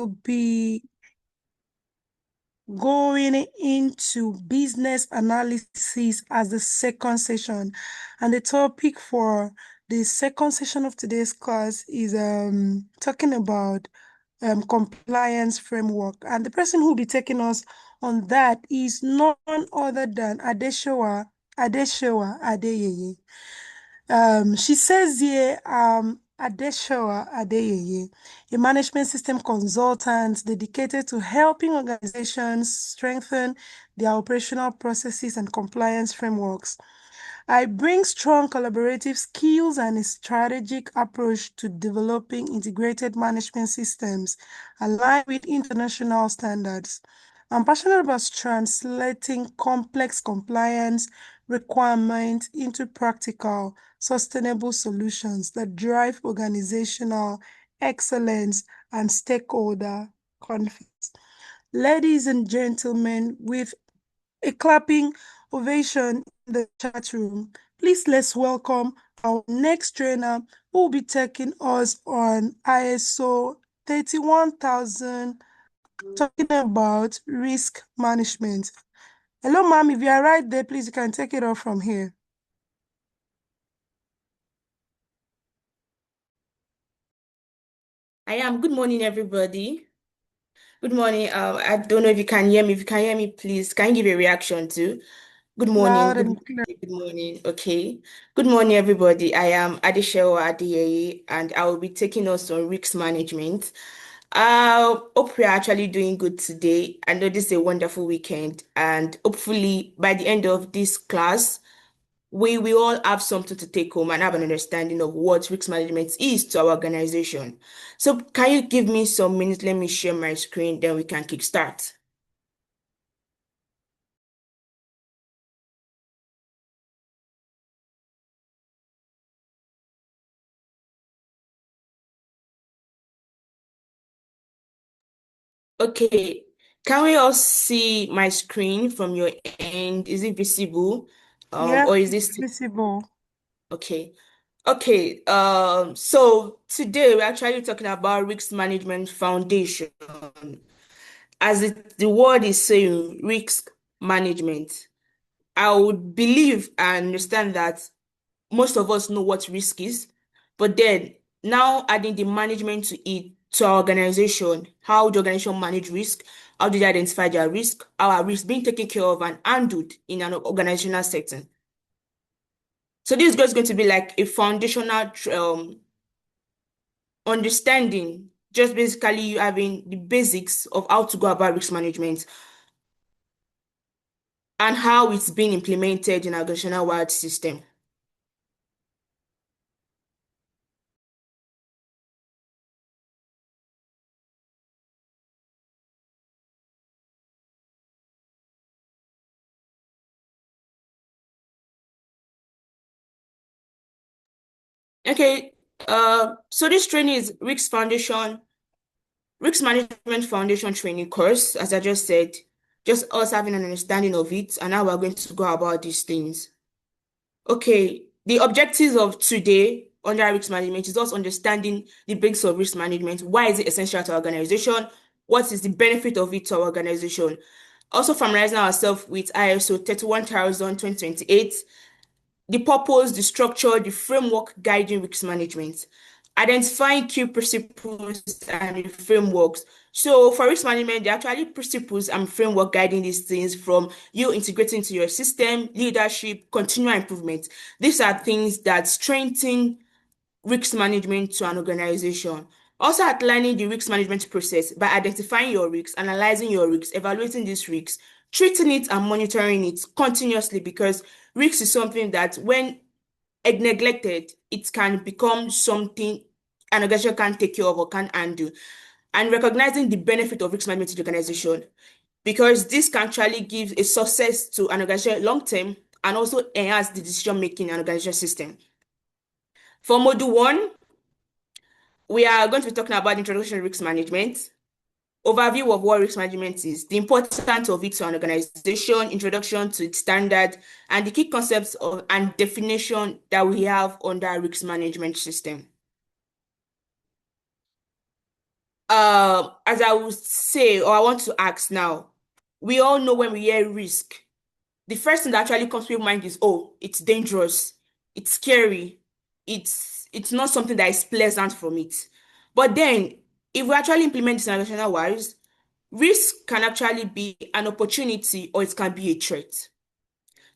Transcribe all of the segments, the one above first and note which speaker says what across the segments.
Speaker 1: be going into business analysis as the second session. And the topic for the second session of today's class is talking about compliance framework. And the person who will be taking us on that is none other than Adeshowa Adeyeye. She says here, Adeshowa Adeyeye, a management system consultant dedicated to helping organizations strengthen their operational processes and compliance frameworks. I bring strong collaborative skills and a strategic approach to developing integrated management systems aligned with international standards. I'm passionate about translating complex compliance requirements into practical, sustainable solutions that drive organizational excellence and stakeholder confidence. Ladies and gentlemen, with a clapping ovation in the chat room, please let's welcome our next trainer who will be taking us on ISO 31000, talking about risk management. Hello, ma'am. If you are right there, please, you can take it off from here.
Speaker 2: I am. Good morning, everybody. Good morning. I don't know if you can hear me. If you can hear me, please, can you give a reaction to? Good morning.
Speaker 1: Loud
Speaker 2: Good
Speaker 1: and
Speaker 2: morning.
Speaker 1: clear.
Speaker 2: Good morning. Okay. Good morning, everybody. I am Adeshewa Adeyeye, and I will be taking us on risk management. I hope we are actually doing good today. I know this is a wonderful weekend, and hopefully, by the end of this class, we will all have something to take home and have an understanding of what risk management is to our organization. So can you give me some minutes? Let me share my screen, then we can kickstart. Okay, can we all see my screen from your end? Is it visible?
Speaker 1: Yes,
Speaker 2: Or is
Speaker 1: it's
Speaker 2: this
Speaker 1: visible.
Speaker 2: okay? Okay, so today we're actually talking about risk management foundation. As the word is saying, risk management. I would believe and understand that most of us know what risk is, but then now adding the management to it, to our organization, how the organization manage risk, how do they identify their risk, how are risks being taken care of and handled in an organizational setting. So this is just going to be like a foundational understanding, just basically you having the basics of how to go about risk management and how it's being implemented in our organizational wide system. Okay, so this training is Risk Management Foundation training course, as I just said, just us having an understanding of it and how we're going to go about these things. Okay, the objectives of today under risk management is us understanding the basics of risk management. Why is it essential to our organization? What is the benefit of it to our organization? Also familiarizing ourselves with ISO 31000 2028, the purpose, the structure, the framework guiding risk management, identifying key principles and the frameworks. So for risk management, there are actually principles and framework guiding these things from you integrating into your system, leadership, continual improvement. These are things that strengthen risk management to an organization. Also outlining the risk management process by identifying your risks, analyzing your risks, evaluating these risks, treating it and monitoring it continuously because risk is something that when neglected, it can become something an organization can't take care of or can't undo. And recognizing the benefit of risk management to the organization because this can actually give a success to an organization long term and also enhance the decision making and organization system. For module one, we are going to be talking about introduction to risk management, overview of what risk management is, the importance of it to an organization, introduction to its standard, and the key concepts of and definition that we have under risk management system. As I would say, or I want to ask now, we all know when we hear risk, the first thing that actually comes to your mind is, oh, it's dangerous, it's scary, it's not something that is pleasant from it. But then, if we actually implement this in organizational wise, risk can actually be an opportunity or it can be a threat.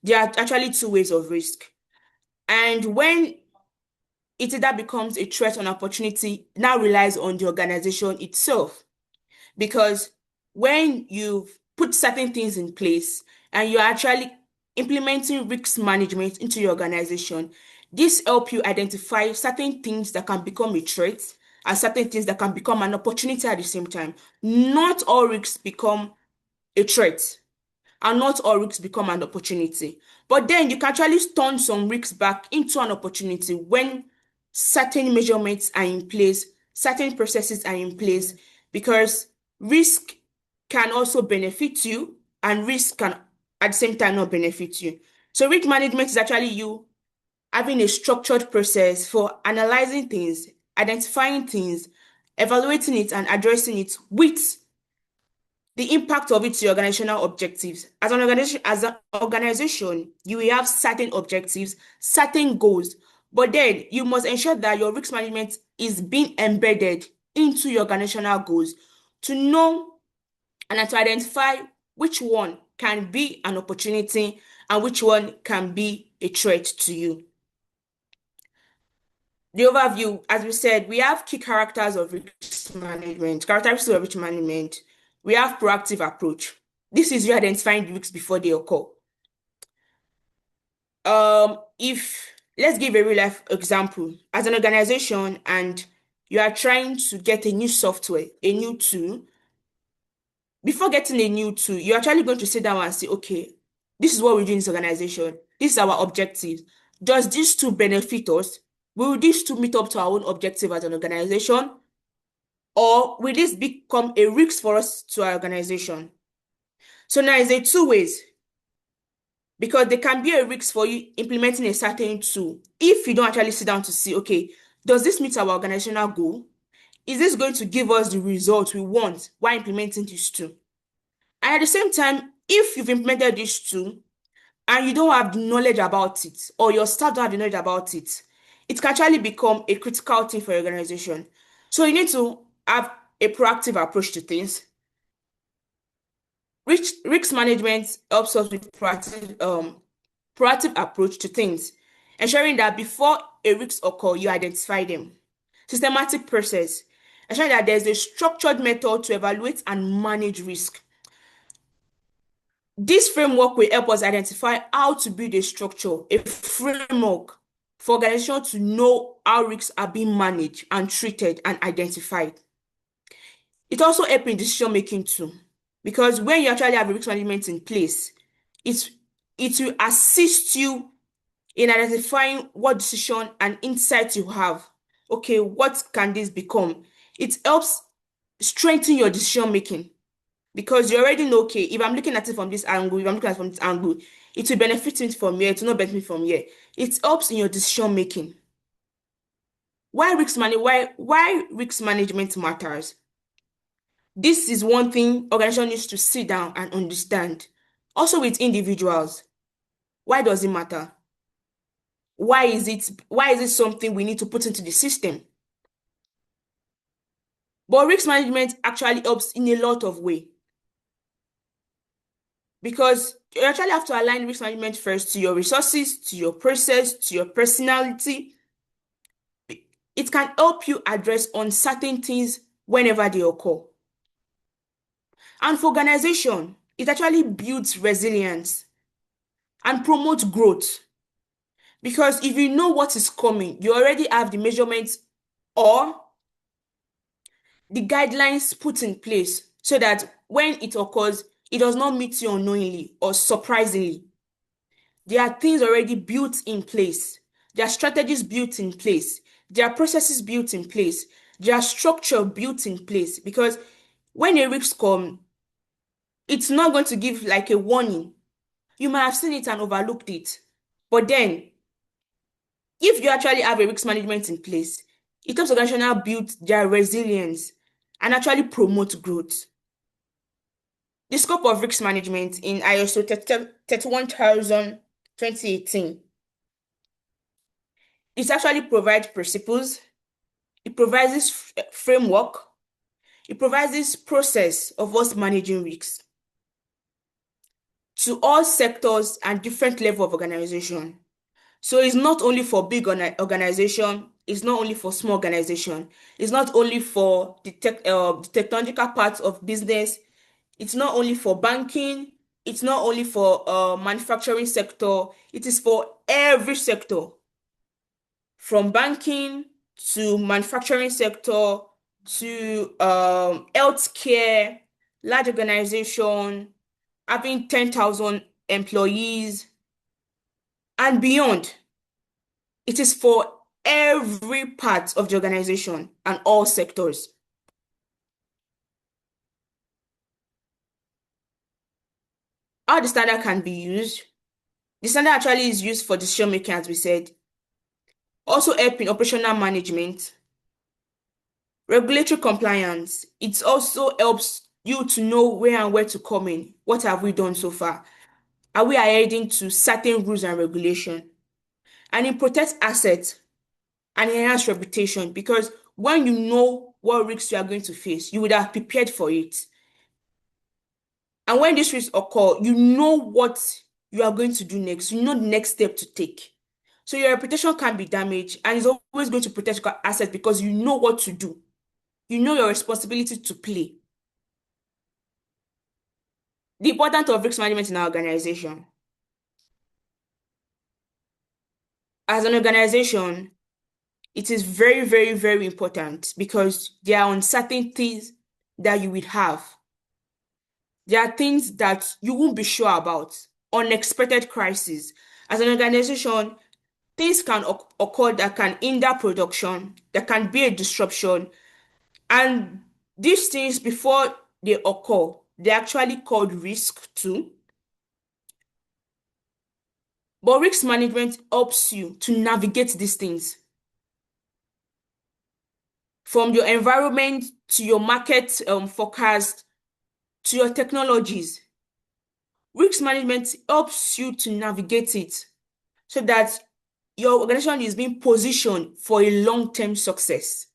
Speaker 2: There are actually two ways of risk. And when it either becomes a threat or an opportunity, now relies on the organization itself. Because when you've put certain things in place and you're actually implementing risk management into your organization, this help you identify certain things that can become a threat and certain things that can become an opportunity at the same time. Not all risks become a threat and not all risks become an opportunity. But then you can actually turn some risks back into an opportunity when certain measurements are in place, certain processes are in place, because risk can also benefit you and risk can at the same time not benefit you. So risk management is actually you having a structured process for analyzing things, identifying things, evaluating it and addressing it with the impact of it to your organizational objectives. As an organization, you will have certain objectives, certain goals, but then you must ensure that your risk management is being embedded into your organizational goals to know and to identify which one can be an opportunity and which one can be a threat to you. The overview, as we said, we have key characters of risk management, characteristics of risk management. We have proactive approach. This is you identifying the risks before they occur. If let's give a real life example, as an organization and you are trying to get a new software, a new tool, before getting a new tool, you're actually going to sit down and say, okay, this is what we do in this organization. This is our objectives. Does this tool benefit us? Will this tool meet up to our own objective as an organization? Or will this become a risk for us to our organization? So now it's a two ways because there can be a risk for you implementing a certain tool if you don't actually sit down to see, okay, does this meet our organizational goal? Is this going to give us the result we want while implementing this tool? And at the same time, if you've implemented this tool and you don't have the knowledge about it, or your staff don't have the knowledge about it, it can actually become a critical thing for your organization. So you need to have a proactive approach to things. Risk management helps us with proactive approach to things, ensuring that before a risk occur, you identify them. Systematic process, ensuring that there's a structured method to evaluate and manage risk. This framework will help us identify how to build a structure, a framework for organizations to know how risks are being managed and treated and identified. It also helps in decision making too, because when you actually have a risk management in place, it's, it will assist you in identifying what decision and insight you have. Okay, what can this become? It helps strengthen your decision making because you already know, okay, if I'm looking at it from this angle, if I'm looking at it from this angle, it will benefit me from here, it will not benefit me from here. It helps in your decision making. Why risk management matters? This is one thing organization needs to sit down and understand. Also with individuals, why does it matter? Why is it something we need to put into the system? But risk management actually helps in a lot of way because you actually have to align risk management first to your resources, to your process, to your personality. It can help you address uncertain things whenever they occur. And for organization, it actually builds resilience and promotes growth. Because if you know what is coming, you already have the measurements or the guidelines put in place so that when it occurs, it does not meet you unknowingly or surprisingly. There are things already built in place. There are strategies built in place. There are processes built in place. There are structure built in place. Because when a risk comes, it's not going to give like a warning. You might have seen it and overlooked it. But then, if you actually have a risk management in place, it helps organizational build their resilience and actually promote growth. The scope of risk management in ISO 31000 2018, it actually provides principles, it provides this framework, it provides this process of us managing risks to all sectors and different level of organization. So it's not only for big organization, it's not only for small organization, it's not only for the technological part of business, it's not only for banking, it's not only for manufacturing sector, it is for every sector, from banking to manufacturing sector to healthcare, large organization, having 10,000 employees and beyond. It is for every part of the organization and all sectors. How the standard can be used? The standard actually is used for decision making, as we said, also help in operational management, regulatory compliance. It also helps you to know where and where to come in. What have we done so far? Are we adhering to certain rules and regulation? And it protects assets and enhance reputation, because when you know what risks you are going to face, you would have prepared for it. And when these risks occur, you know what you are going to do next. You know the next step to take. So your reputation can be damaged, and it's always going to protect your assets because you know what to do. You know your responsibility to play. The importance of risk management in our organization. As an organization, it is very, very, very important because there are uncertainties that you will have. There are things that you won't be sure about, unexpected crises. As an organization, things can occur that can hinder production, that can be a disruption, and these things, before they occur, they're actually called risk too. But risk management helps you to navigate these things from your environment to your market forecast to your technologies. Risk management helps you to navigate it so that your organization is being positioned for a long-term success.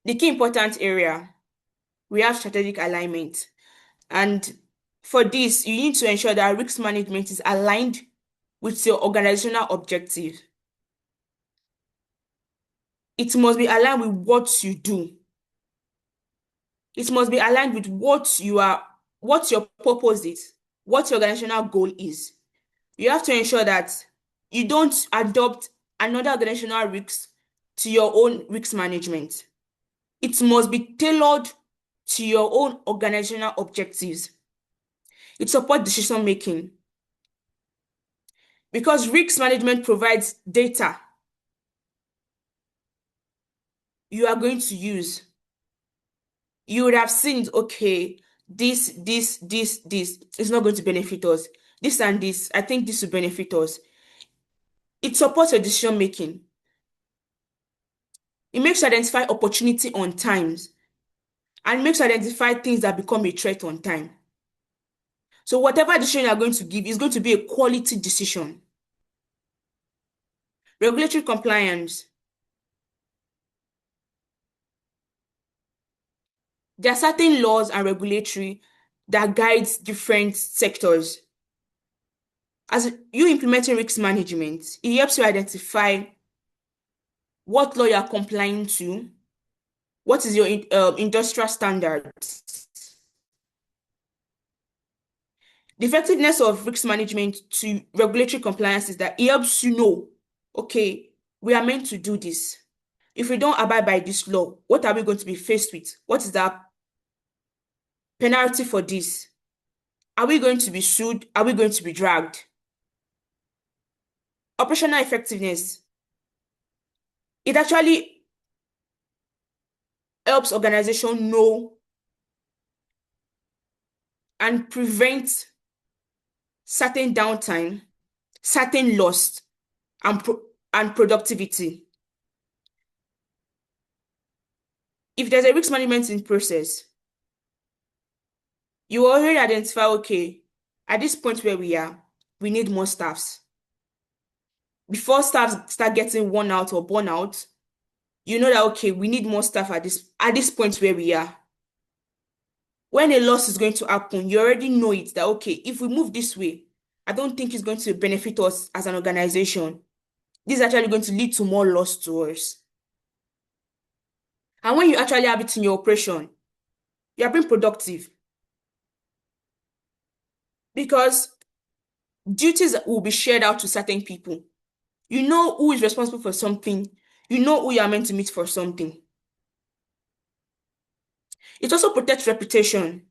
Speaker 2: The key important area, we have strategic alignment. And for this, you need to ensure that risk management is aligned with your organizational objective. It must be aligned with what you do. It must be aligned with what your purpose is, what your organizational goal is. You have to ensure that you don't adopt another organizational risk to your own risk management. It must be tailored to your own organizational objectives. It supports decision making because risk management provides data you are going to use. You would have seen, okay, this is not going to benefit us. This and this, I think this will benefit us. It supports your decision making. It makes you identify opportunity on times and makes you identify things that become a threat on time. So whatever decision you are going to give is going to be a quality decision. Regulatory compliance. There are certain laws and regulatory that guides different sectors. As you implementing risk management, it helps you identify what law you are complying to, what is your industrial standards. The effectiveness of risk management to regulatory compliance is that it helps you know, okay, we are meant to do this. If we don't abide by this law, what are we going to be faced with? What is the penalty for this? Are we going to be sued? Are we going to be dragged? Operational effectiveness. It actually helps organization know and prevent certain downtime, certain loss, and productivity. If there's a risk management in process, you already identify, okay, at this point where we are, we need more staffs. Before staff start getting worn out or burn out, you know that okay, we need more staff at this point where we are. When a loss is going to happen, you already know it that okay, if we move this way, I don't think it's going to benefit us as an organization. This is actually going to lead to more loss to us. And when you actually have it in your operation, you are being productive because duties will be shared out to certain people. You know who is responsible for something. You know who you are meant to meet for something. It also protects reputation.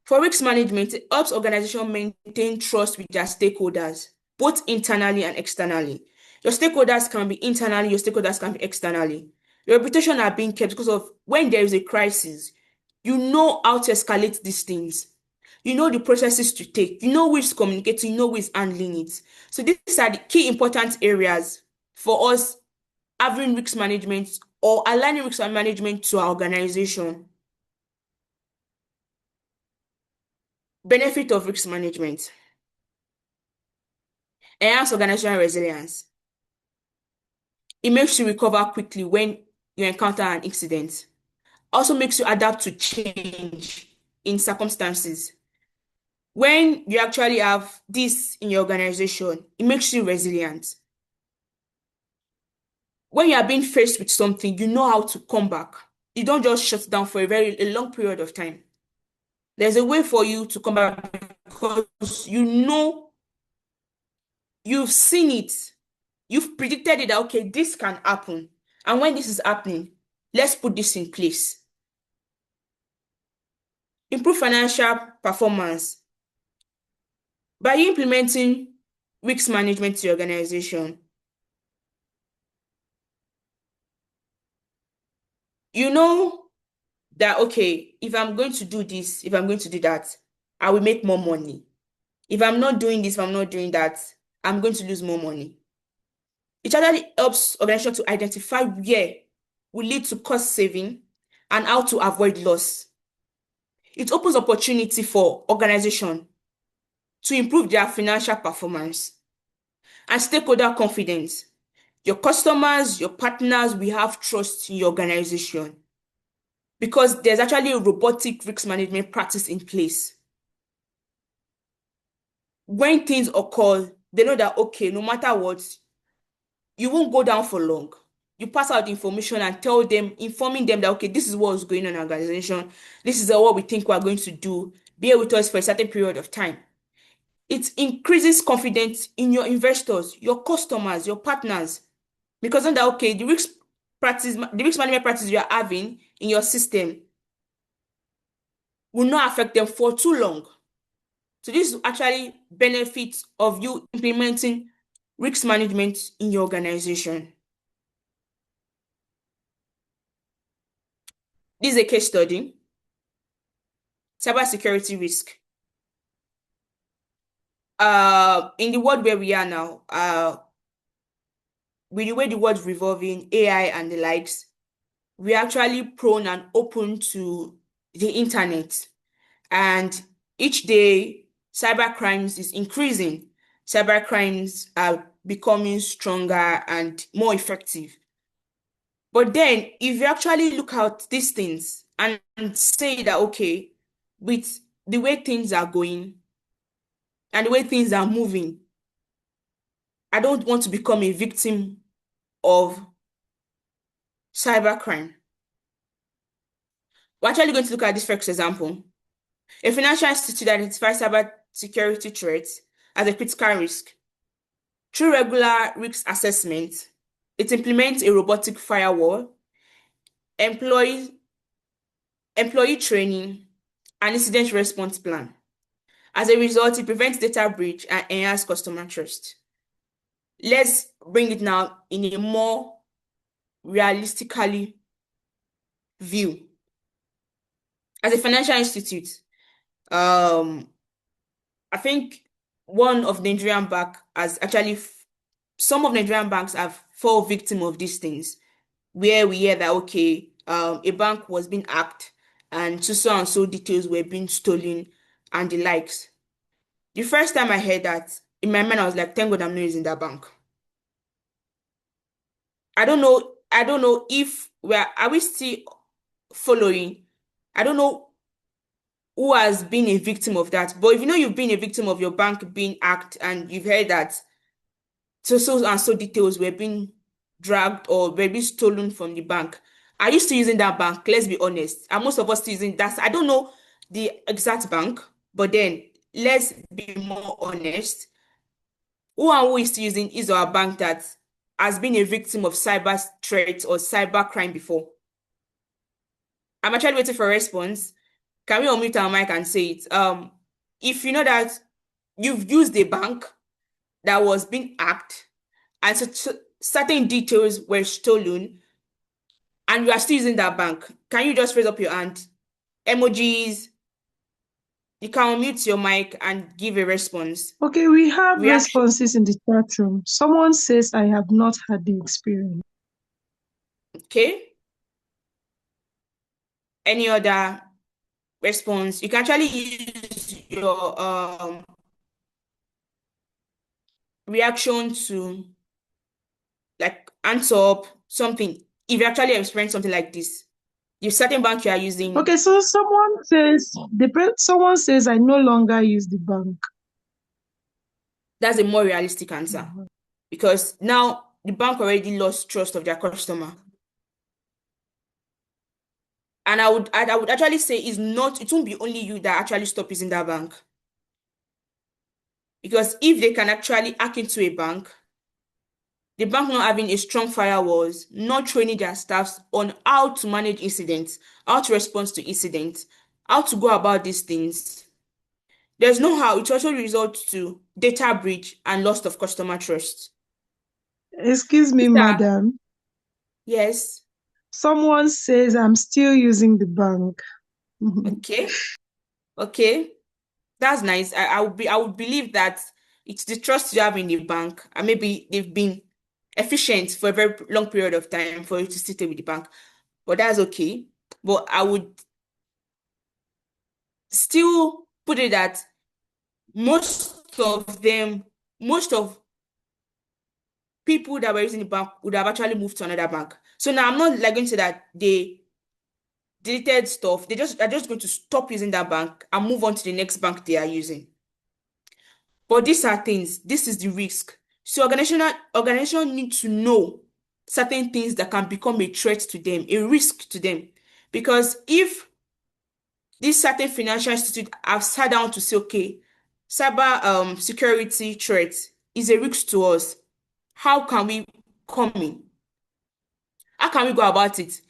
Speaker 2: For risk management, it helps organizations maintain trust with their stakeholders, both internally and externally. Your stakeholders can be internally, your stakeholders can be externally. Your reputation are being kept because of when there is a crisis, you know how to escalate these things. You know the processes to take. You know who is communicating, you know who is handling it. So these are the key important areas for us having risk management or aligning risk management to our organization. Benefit of risk management. Enhance organizational resilience. It makes you recover quickly when you encounter an incident. Also makes you adapt to change in circumstances. When you actually have this in your organization, it makes you resilient. When you are being faced with something, you know how to come back. You don't just shut down for a long period of time. There's a way for you to come back because you know you've seen it. You've predicted it that, okay, this can happen. And when this is happening, let's put this in place. Improve financial performance. By implementing risk management to your organization, you know that, okay, if I'm going to do this, if I'm going to do that, I will make more money. If I'm not doing this, if I'm not doing that, I'm going to lose more money. It actually helps organization to identify where will lead to cost saving and how to avoid loss. It opens opportunity for organization to improve their financial performance and stakeholder confidence. Your customers, your partners will have trust in your organization because there's actually a robotic risk management practice in place. When things occur, they know that, okay, no matter what, you won't go down for long. You pass out information and tell them, informing them that, okay, this is what's going on in our organization. This is what we think we're going to do. Bear with us for a certain period of time. It increases confidence in your investors, your customers, your partners, because then that, okay, the risk management practice you are having in your system will not affect them for too long. So this is actually benefits of you implementing risk management in your organization. This is a case study. Cybersecurity risk. In the world where we are now, with the way the world's revolving, AI and the likes, we're actually prone and open to the internet. And each day, cyber crimes is increasing. Cyber crimes are becoming stronger and more effective. But then, if you actually look at these things and say that, okay, with the way things are going and the way things are moving, I don't want to become a victim of cybercrime. We're actually going to look at this first example. A financial institute identifies cyber security threats as a critical risk. Through regular risk assessment, it implements a robotic firewall, employee, employee training, and incident response plan. As a result, it prevents data breach and enhances customer trust. Let's bring it now in a more realistically view. As a financial institute, um, I think one of Nigerian bank has actually some of Nigerian banks have fall victim of these things, where we hear that okay, a bank was being hacked and so and so details were being stolen and the likes. The first time I heard that, in my mind I was like, thank God I'm not using that bank. I don't know if are we still following? I don't know who has been a victim of that. But if you know you've been a victim of your bank being hacked and you've heard that so and so details were being dragged or were being stolen from the bank, are you still using that bank? Let's be honest. And most of us still using that. I don't know the exact bank, but then let's be more honest. Who and who is still using is our bank that has been a victim of cyber threats or cyber crime before? I'm actually waiting for a response. Can we unmute our mic and say it? If you know that you've used a bank that was being hacked and certain details were stolen and you are still using that bank, can you just raise up your hand? Emojis, you can unmute your mic and give a response.
Speaker 1: Okay, we have
Speaker 2: Reaction,
Speaker 1: responses in the chat room. Someone says, I have not had the experience.
Speaker 2: okay? Any other response? You can actually use your reaction to like answer up something if you actually experience something like this. The certain bank you are using,
Speaker 1: Okay, so someone says, I no longer use the bank.
Speaker 2: that's a more realistic answer
Speaker 1: Mhm.
Speaker 2: because now the bank already lost trust of their customer. And I would actually say it won't be only you that actually stop using that bank. Because if they can actually hack into a bank, the bank not having a strong firewalls, not training their staffs on how to manage incidents, how to respond to incidents, how to go about these things, there's no how it also results to data breach and loss of customer trust.
Speaker 1: Excuse me,
Speaker 2: These are,
Speaker 1: madam.
Speaker 2: yes,
Speaker 1: Someone says, I'm still using the bank.
Speaker 2: okay, okay, that's nice. I would believe that it's the trust you have in the bank, and maybe they've been efficient for a very long period of time for you to still stay with the bank. But that's okay. But I would still put it that most of them, most of people that were using the bank would have actually moved to another bank. So now I'm not like going to say that they deleted stuff. Are just going to stop using that bank and move on to the next bank they are using. But these are things, this is the risk. So organization need to know certain things that can become a threat to them, a risk to them. Because if this certain financial institute have sat down to say, okay, cyber security threat is a risk to us, how can we come in? How can we go about it?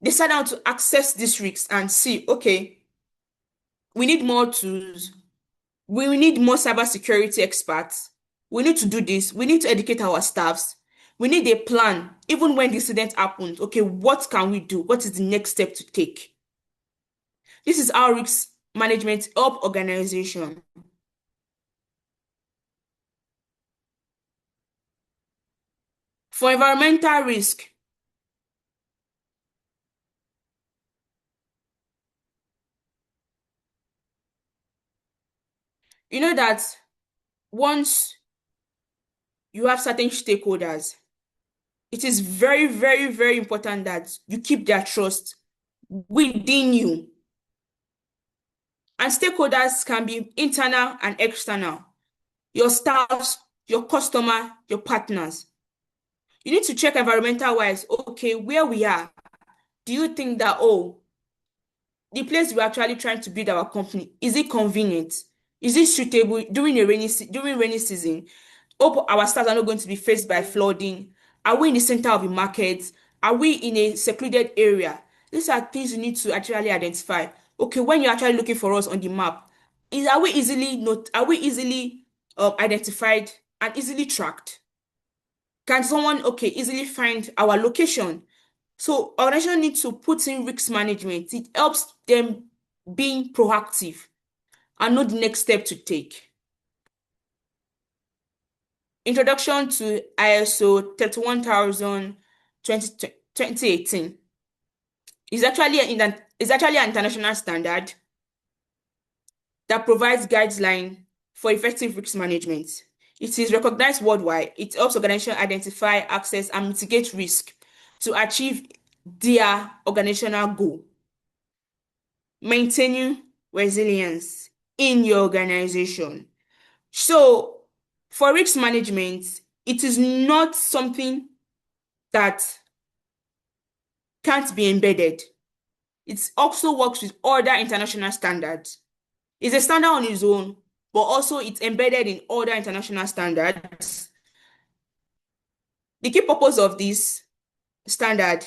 Speaker 2: They sat down to access these risks and see, okay, we need more tools. We need more cybersecurity experts. We need to do this. We need to educate our staffs. We need a plan. Even when the incident happens, okay, what can we do? What is the next step to take? This is how risk management help organization. For environmental risk, you know that once you have certain stakeholders, it is very, very, very important that you keep their trust within you. And stakeholders can be internal and external. Your staffs, your customer, your partners. You need to check environmental wise, okay, where we are. Do you think that, oh, the place we're actually trying to build our company, is it convenient? Is it suitable during rainy season? Hope our staff are not going to be faced by flooding. Are we in the center of the market? Are we in a secluded area? These are things you need to actually identify. Okay, when you're actually looking for us on the map, are we easily identified and easily tracked? Can someone okay easily find our location? So organization needs to put in risk management. It helps them being proactive and know the next step to take. Introduction to ISO 31000 2018 is actually an international standard that provides guidelines for effective risk management. It is recognized worldwide. It helps organizations identify, access, and mitigate risk to achieve their organizational goal. Maintaining resilience in your organization. So, for risk management, it is not something that can't be embedded. It also works with other international standards. It's a standard on its own, but also it's embedded in other international standards. The key purpose of this standard.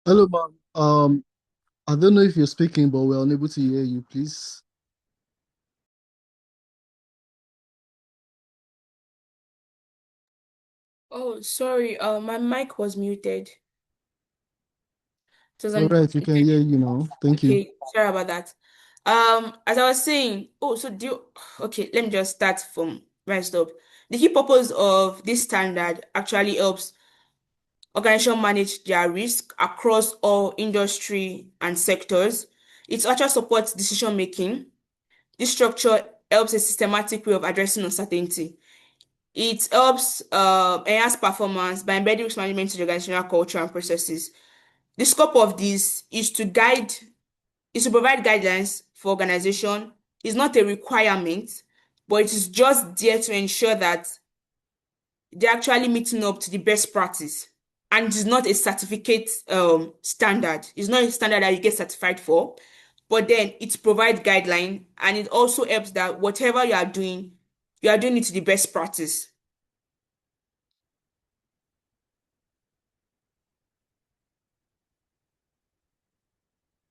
Speaker 3: Hello, ma'am. I don't know if you're speaking, but we're unable to hear you, please.
Speaker 2: Oh, sorry, my mic was muted. It was
Speaker 3: All
Speaker 2: on.
Speaker 3: right, we can hear you now. Thank you.
Speaker 2: Okay, sorry about that. As I was saying, oh, so do you, okay, let me just start from right stop. The key purpose of this standard actually helps organizations manage their risk across all industry and sectors. It actually supports decision making. This structure helps a systematic way of addressing uncertainty. It helps enhance performance by embedding risk management into the organizational culture and processes. The scope of this is to provide guidelines for organization. It's not a requirement, but it is just there to ensure that they're actually meeting up to the best practice. And it's not a certificate standard. It's not a standard that you get certified for, but then it provides guideline and it also helps that whatever you are doing it to the best practice.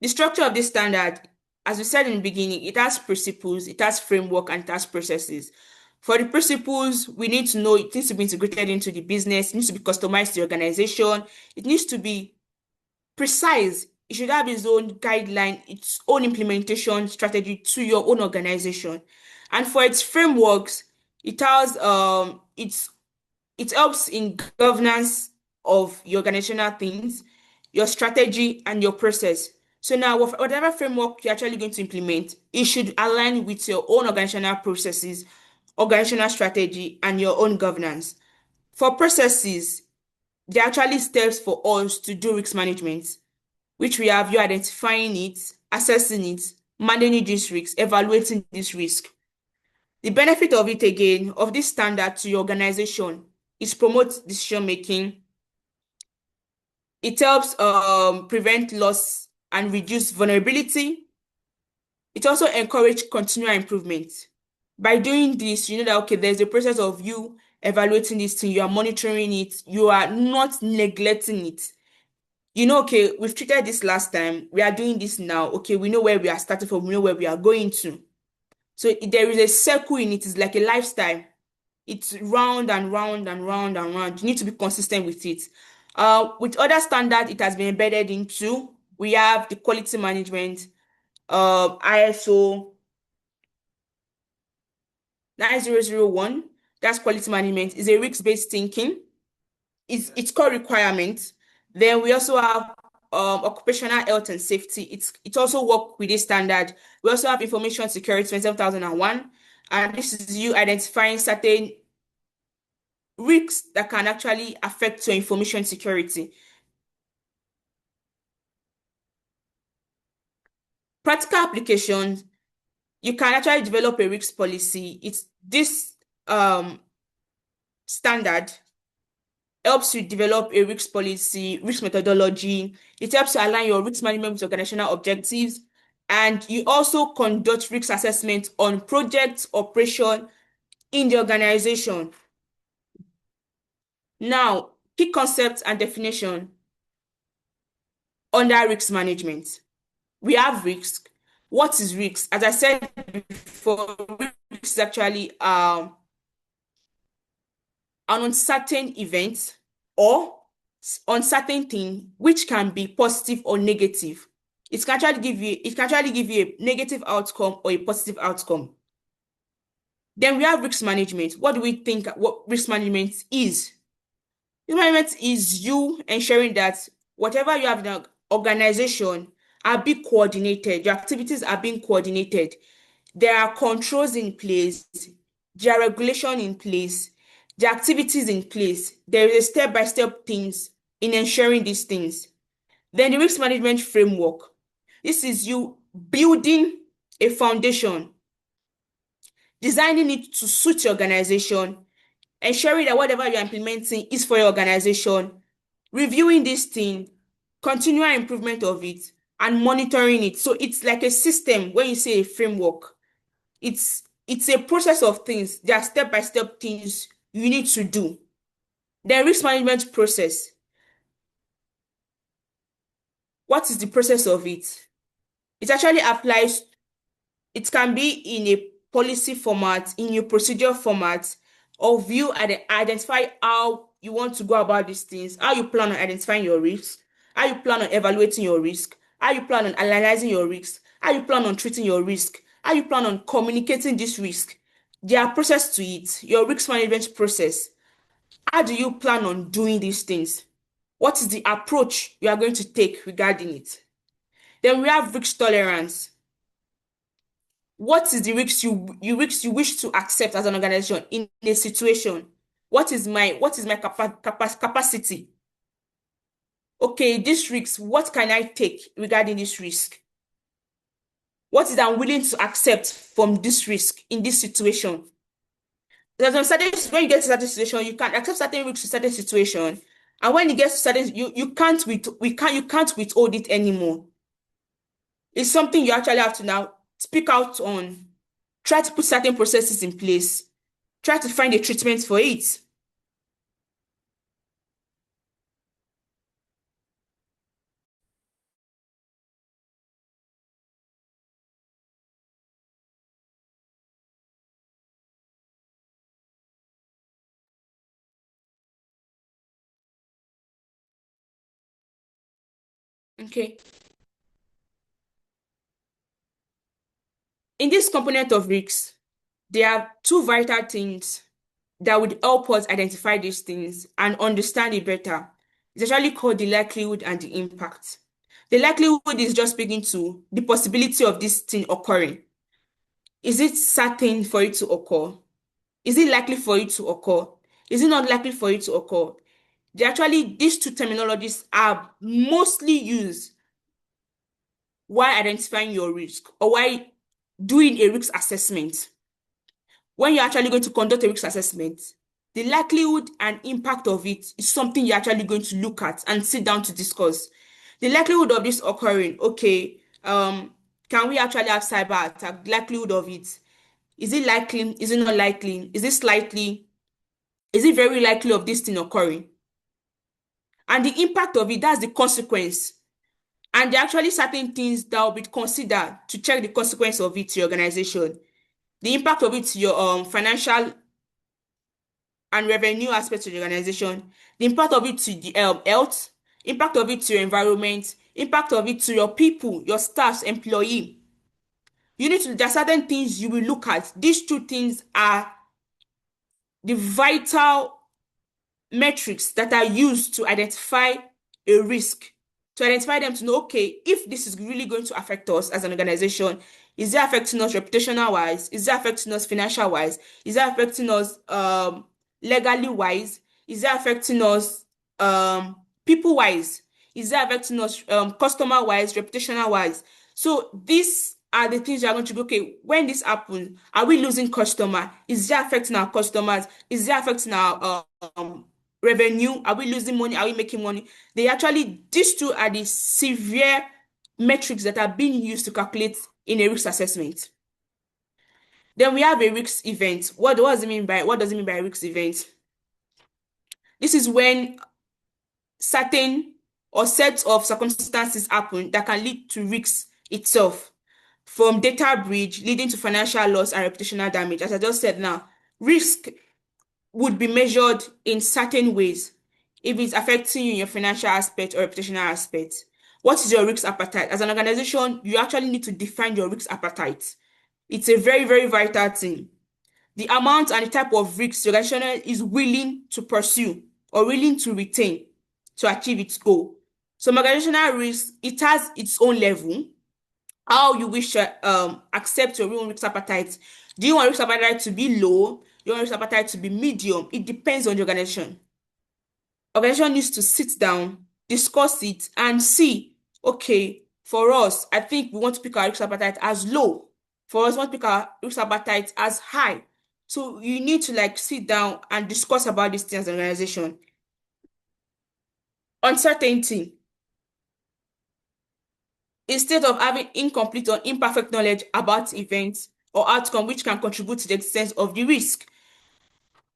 Speaker 2: The structure of this standard, as we said in the beginning, it has principles, it has framework, and it has processes. For the principles, we need to know it needs to be integrated into the business, it needs to be customized to the organization, it needs to be precise. It should have its own guideline, its own implementation strategy to your own organization. And for its frameworks, it helps in governance of your organizational things, your strategy, and your process. So now, whatever framework you're actually going to implement, it should align with your own organizational processes, organizational strategy, and your own governance. For processes, there are actually steps for us to do risk management, which we have you identifying it, assessing it, managing this risk, evaluating this risk. The benefit of it again, of this standard to your organization, is promote decision making. It helps prevent loss and reduce vulnerability. It also encourage continual improvement. By doing this, you know that okay, there's a process of you evaluating this thing, you are monitoring it, you are not neglecting it. You know, okay, we've treated this last time, we are doing this now. Okay, we know where we are starting from, we know where we are going to. So there is a circle in it, it's like a lifestyle. It's round and round and round and round. You need to be consistent with it. With other standards, it has been embedded into. We have the quality management, ISO 9001, That's quality management, is a risk-based thinking. It's core requirement. Then we also have occupational health and safety. It also work with this standard. We also have information security 27001, and this is you identifying certain risks that can actually affect your information security. Practical applications, you can actually develop a risk policy. It's this standard helps you develop a risk policy, risk methodology. It helps you align your risk management with organizational objectives. And you also conduct risk assessment on project operation in the organization. Now, key concepts and definition under risk management. We have risk. What is risk? As I said before, risk is actually an uncertain event or uncertain thing which can be positive or negative. It can actually give you a negative outcome or a positive outcome. Then we have risk management. What do we think what risk management is? Risk management is you ensuring that whatever you have in an organization are being coordinated, your activities are being coordinated. There are controls in place, there are regulation in place, there are activities in place. There is a step-by-step things in ensuring these things. Then the risk management framework. This is you building a foundation, designing it to suit your organization, ensuring that whatever you're implementing is for your organization, reviewing this thing, continual improvement of it, and monitoring it. So it's like a system when you say a framework. It's a process of things. There are step-by-step things you need to do. The risk management process. What is the process of it? It actually applies, it can be in a policy format, in your procedure format, of you identify how you want to go about these things, how you plan on identifying your risks, how you plan on evaluating your risk, how you plan on analyzing your risks, how you plan on treating your risk, how you plan on communicating this risk. There are process to it, your risk management process. How do you plan on doing these things? What is the approach you are going to take regarding it? Then we have risk tolerance. What is the risk you wish to accept as an organization in a situation? What is my capacity? Okay, this risk, what can I take regarding this risk? What is I'm willing to accept from this risk in this situation? There's some certain when you get to certain situation, you can accept certain risks to certain situation, and when it gets to certain, you can't withhold it anymore. It's something you actually have to now speak out on. Try to put certain processes in place. Try to find a treatment for it. Okay. In this component of risks, there are two vital things that would help us identify these things and understand it better. It's actually called the likelihood and the impact. The likelihood is just speaking to the possibility of this thing occurring. Is it certain for it to occur? Is it likely for it to occur? Is it not likely for it to occur? These two terminologies are mostly used while identifying your risk or while doing a risk assessment. When you're actually going to conduct a risk assessment, the likelihood and impact of it is something you're actually going to look at and sit down to discuss. The likelihood of this occurring, okay, can we actually have cyber attack? The likelihood of it. Is it likely? Is it not likely? Is it slightly? Is it very likely of this thing occurring? And the impact of it, that's the consequence. And there are actually certain things that will be considered to check the consequence of it to your organization. The impact of it to your financial and revenue aspects of the organization, the impact of it to the health, impact of it to your environment, impact of it to your people, your staffs, employee. There are certain things you will look at. These two things are the vital metrics that are used to identify a risk, to identify them to know, okay, if this is really going to affect us as an organization, is it affecting us reputational wise? Is it affecting us financial wise? Is it affecting us legally wise? Is it affecting us people wise? Is it affecting us customer wise, reputational wise? So these are the things you are going to go, okay, when this happens, are we losing customer? Is it affecting our customers? Is it affecting our revenue? Are we losing money? Are we making money? These two are the severe metrics that are being used to calculate in a risk assessment. Then we have a risk event. What does it mean by a risk event? This is when certain or sets of circumstances happen that can lead to risk itself, from data breach leading to financial loss and reputational damage. As I just said now, risk would be measured in certain ways if it's affecting you in your financial aspect or reputational aspect. What is your risk appetite? As an organization, you actually need to define your risk appetite. It's a very, very vital thing. The amount and the type of risk your organization is willing to pursue or willing to retain to achieve its goal. So organizational risk, it has its own level. How you wish to accept your own risk appetite. Do you want risk appetite to be low? Do you want risk appetite to be medium? It depends on the organization. Organization needs to sit down, discuss it, and see, okay, for us, I think we want to pick our risk appetite as low. For us, we want to pick our risk appetite as high. So you need to like sit down and discuss about these things as an organization. Uncertainty. Instead of having incomplete or imperfect knowledge about events or outcome which can contribute to the existence of the risk.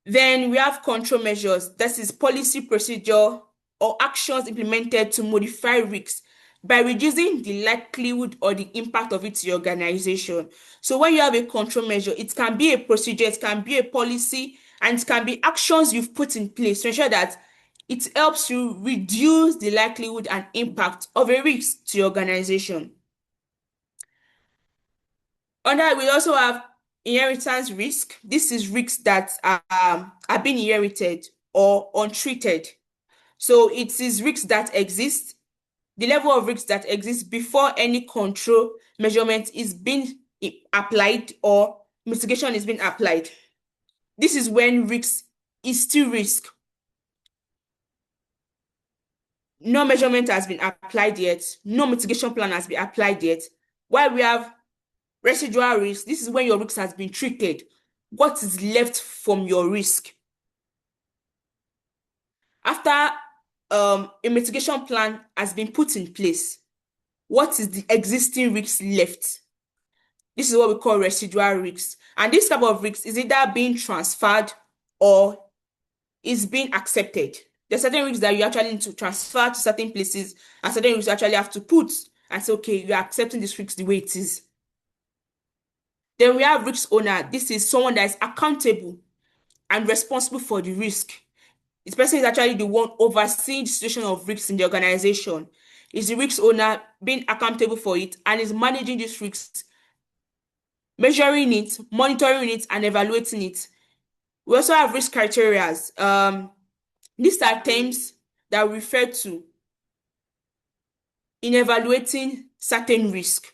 Speaker 2: Then we have control measures. That is policy, procedure, or actions implemented to modify risks by reducing the likelihood or the impact of it to your organization. So when you have a control measure, it can be a procedure, it can be a policy, and it can be actions you've put in place to ensure that it helps you reduce the likelihood and impact of a risk to your organization. Under we also have inheritance risk. This is risks that are being inherited or untreated. So it is risks that exist, the level of risks that exist before any control measurement is being applied or mitigation is being applied. This is when risk is still risk. No measurement has been applied yet. No mitigation plan has been applied yet. While we have residual risk, this is when your risk has been treated. What is left from your risk? After a mitigation plan has been put in place, what is the existing risk left? This is what we call residual risk. And this type of risk is either being transferred or is being accepted. There are certain risks that you actually need to transfer to certain places, and certain risks you actually have to put and say, okay, you are accepting this risk the way it is. Then we have risk owner. This is someone that is accountable and responsible for the risk. This person is actually the one overseeing the situation of risks in the organization. Is the risk owner being accountable for it and is managing these risks, measuring it, monitoring it, and evaluating it. We also have risk criteria. These are terms that we refer to in evaluating certain risk.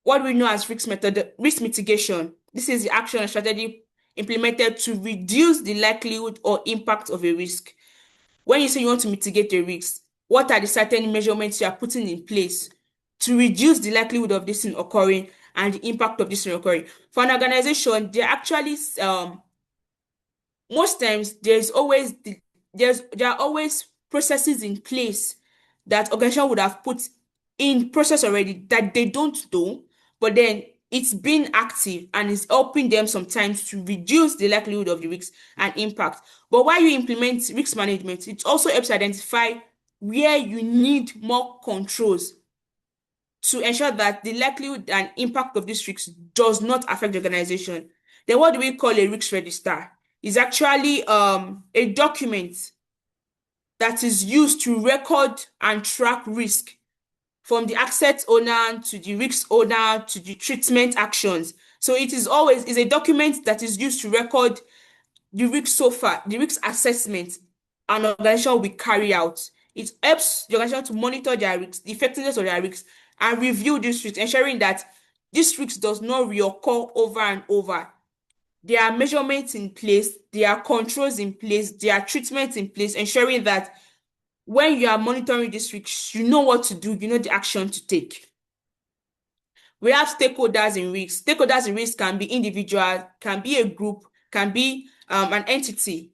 Speaker 2: What we know as risk mitigation. This is the action and strategy implemented to reduce the likelihood or impact of a risk. When you say you want to mitigate a risk, what are the certain measurements you are putting in place to reduce the likelihood of this thing occurring and the impact of this thing occurring? For an organization, there actually most times there are always processes in place that organization would have put in process already that they don't do, but then it's been active and is helping them sometimes to reduce the likelihood of the risks and impact. But while you implement risk management, it also helps identify where you need more controls to ensure that the likelihood and impact of this risk does not affect the organization. Then what do we call a risk register? It's actually a document that is used to record and track risk from the asset owner to the risk owner to the treatment actions So it is always is a document that is used to record the risk so far, the risk assessment an organization will carry out. It helps the organization to monitor their risks, the effectiveness of their risks, and review these risks, ensuring that this risk does not reoccur over and over. There are measurements in place, there are controls in place, there are treatments in place, ensuring that when you are monitoring these risks, you know what to do, you know the action to take. We have stakeholders in risk. Stakeholders in risk can be individual, can be a group, can be an entity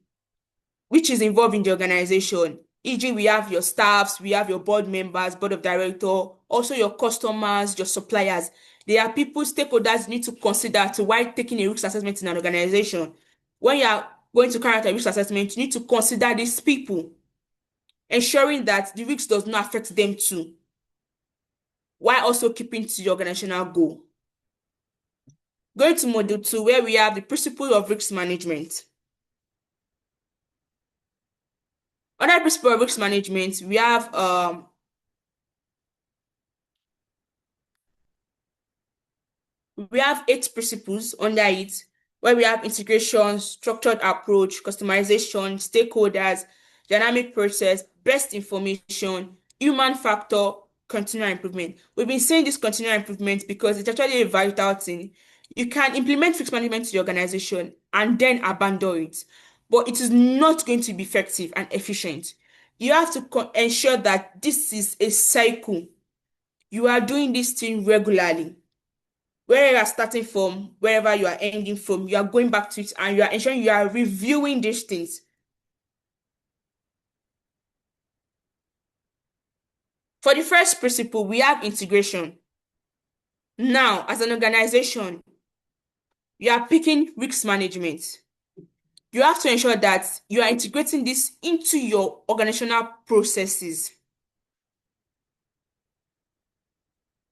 Speaker 2: which is involved in the organization. E.g., we have your staffs, we have your board members, board of director, also your customers, your suppliers. They are people, stakeholders need to consider to while taking a risk assessment in an organization. When you are going to carry out a risk assessment, you need to consider these people, ensuring that the risk does not affect them too, while also keeping to the organizational goal. Going to module 2, where we have the principle of risk management. Under principle of risk management, we have eight principles under it, where we have integration, structured approach, customization, stakeholders, dynamic process, best information, human factor, continual improvement. We've been saying this continual improvement because it's actually a vital thing. You can implement risk management to your organization and then abandon it, but it is not going to be effective and efficient. You have to ensure that this is a cycle. You are doing this thing regularly. Where you are starting from, wherever you are ending from, you are going back to it and you are ensuring you are reviewing these things. For the first principle, we have integration. Now, as an organization, you are picking risk management. You have to ensure that you are integrating this into your organizational processes.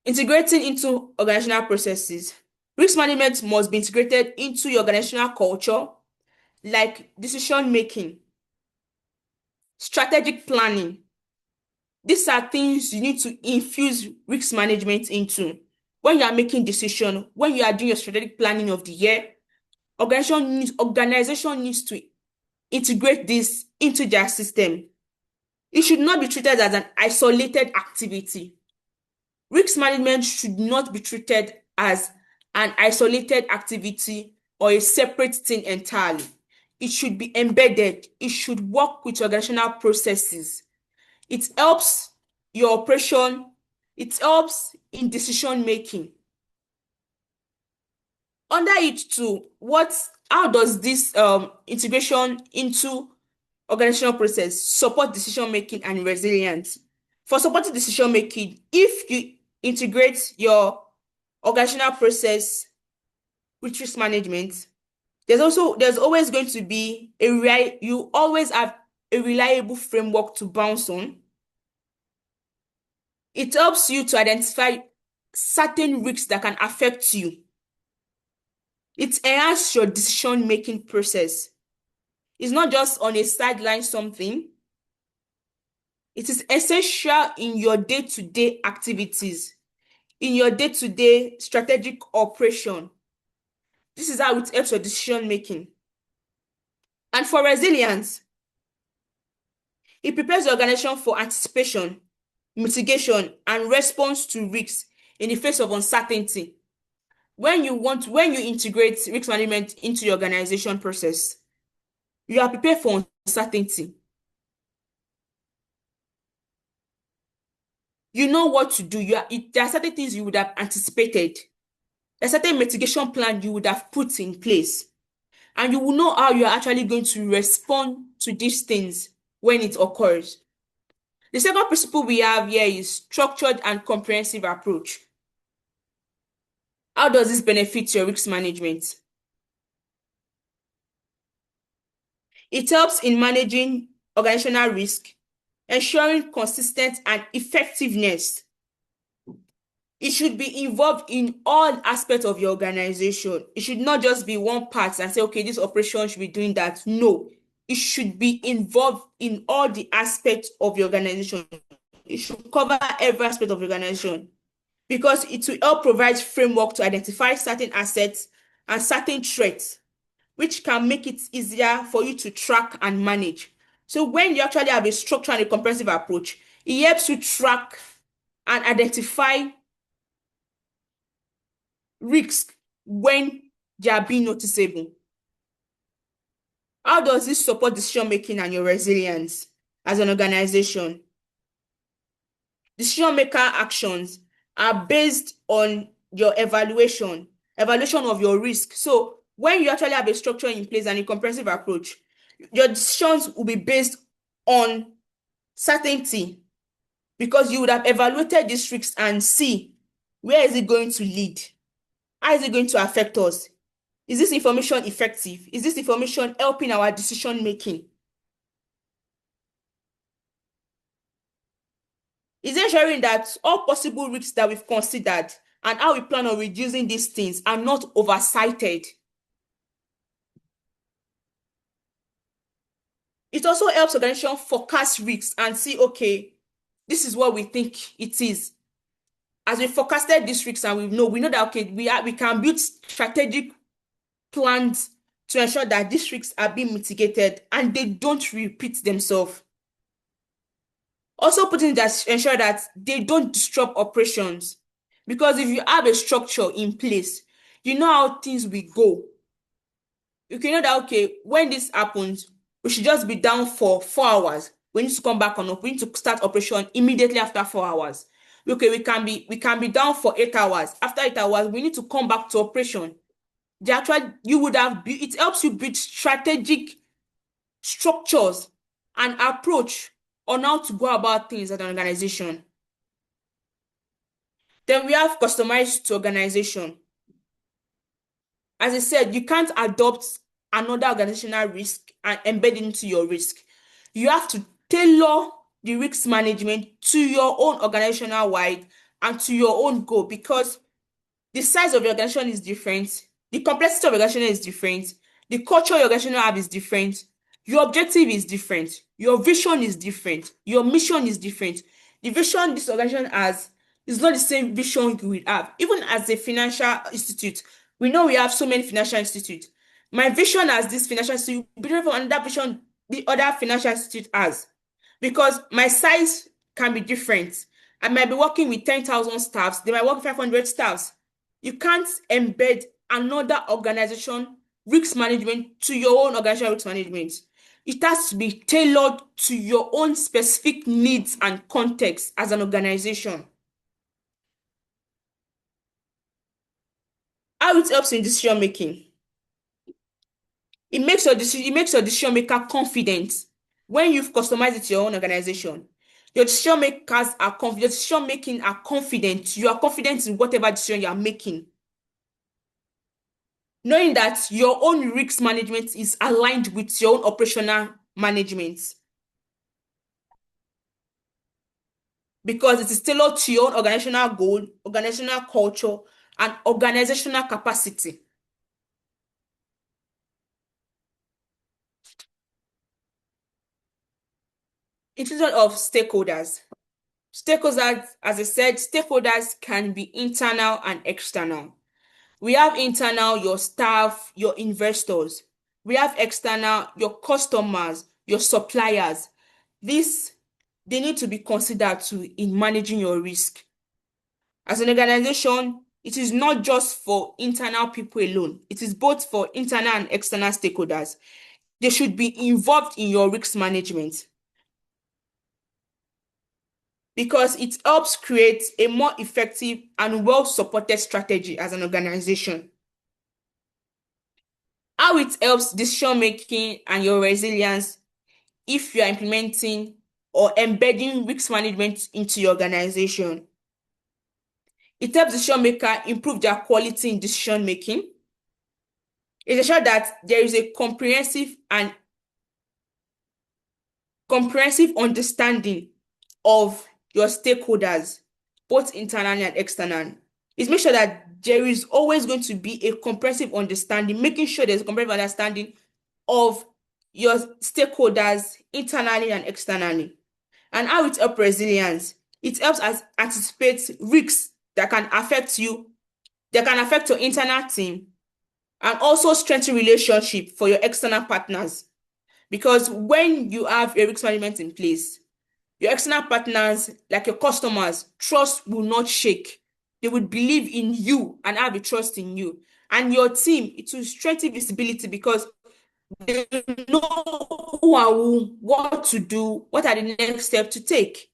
Speaker 2: Integrating into organizational processes. Risk management must be integrated into your organizational culture, like decision making, strategic planning. These are things you need to infuse risk management into. When you are making decisions, when you are doing your strategic planning of the year, organization needs to integrate this into their system. It should not be treated as an isolated activity. Risk management should not be treated as an isolated activity or a separate thing entirely. It should be embedded. It should work with organizational processes. It helps your operation. It helps in decision making. Under it too, how does this integration into organizational process support decision making and resilience? For supporting decision making, if you integrate your organizational process with risk management, there's always going to be you always have a reliable framework to bounce on. It helps you to identify certain risks that can affect you. It enhances your decision-making process. It's not just on a sideline something. It is essential in your day-to-day activities, in your day-to-day strategic operation. This is how it helps your decision-making. And for resilience, it prepares the organization for anticipation, mitigation, and response to risks in the face of uncertainty. When you integrate risk management into your organization process, you are prepared for uncertainty. You know what to do. There are certain things you would have anticipated. There are certain mitigation plan you would have put in place. And you will know how you are actually going to respond to these things when it occurs. The second principle we have here is structured and comprehensive approach. How does this benefit your risk management? It helps in managing organizational risk, ensuring consistent and effectiveness. It should be involved in all aspects of your organization. It should not just be one part and say, okay, this operation should be doing that. No, it should be involved in all the aspects of your organization. It should cover every aspect of the organization. because it will help provide framework to identify certain assets and certain threats, which can make it easier for you to track and manage. So when you actually have a structured and a comprehensive approach, it helps you track and identify risks when they are being noticeable. How does this support decision making and your resilience as an organization? Decision maker actions are based on your evaluation of your risk. So when you actually have a structure in place and a comprehensive approach, your decisions will be based on certainty, because you would have evaluated these risks and see where is it going to lead? How is it going to affect us? Is this information effective? Is this information helping our decision making? Is ensuring that all possible risks that we've considered and how we plan on reducing these things are not oversighted. It also helps organizations forecast risks and see, okay, this is what we think it is. As we forecasted these risks and we know that, okay, we can build strategic plans to ensure that these risks are being mitigated and they don't repeat themselves. Also putting that ensure that they don't disrupt operations. Because if you have a structure in place, you know how things will go. You can know that, okay, when this happens, we should just be down for 4 hours. We need to come back on up. We need to start operation immediately after 4 hours. Okay, we can be down for 8 hours. After 8 hours, we need to come back to operation. It helps you build strategic structures and approach on how to go about things at an organization. Then we have customized to organization. As I said, you can't adopt another organizational risk and embed it into your risk. You have to tailor the risk management to your own organizational wide and to your own goal, because the size of your organization is different, the complexity of your organization is different, the culture your organization have is different, your objective is different, your vision is different, your mission is different. The vision this organization has is not the same vision you will have. Even as a financial institute, we know we have so many financial institutes. My vision as this financial institute will be different from another vision the other financial institute has, because my size can be different. I might be working with 10,000 staffs, they might work with 500 staffs. You can't embed another organization risk management to your own organizational risk management. It has to be tailored to your own specific needs and context as an organization. How it helps in decision making. It makes your decision maker confident when you've customized it to your own organization. Your decision makers are confident. Your decision making are confident. You are confident in whatever decision you are making, knowing that your own risk management is aligned with your own operational management, because it is tailored to your own organizational goal, organizational culture, and organizational capacity. Inclusion of stakeholders. Stakeholders, as I said, stakeholders can be internal and external. We have internal, your staff, your investors. We have external, your customers, your suppliers. This, they need to be considered too in managing your risk. As an organization, it is not just for internal people alone. It is both for internal and external stakeholders. They should be involved in your risk management, because it helps create a more effective and well-supported strategy as an organization. How it helps decision making and your resilience if you are implementing or embedding risk management into your organization. It helps decision maker improve their quality in decision making. It ensures that there is a comprehensive understanding of your stakeholders, both internally and externally. It makes sure that there is always going to be a comprehensive understanding, making sure there's a comprehensive understanding of your stakeholders internally and externally. And how it helps resilience. It helps us anticipate risks that can affect you, that can affect your internal team, and also strengthen relationship for your external partners. Because when you have a risk management in place, your external partners, like your customers, trust will not shake. They would believe in you and have a trust in you. And your team, it will strengthen visibility because they know who and who, what to do, what are the next steps to take.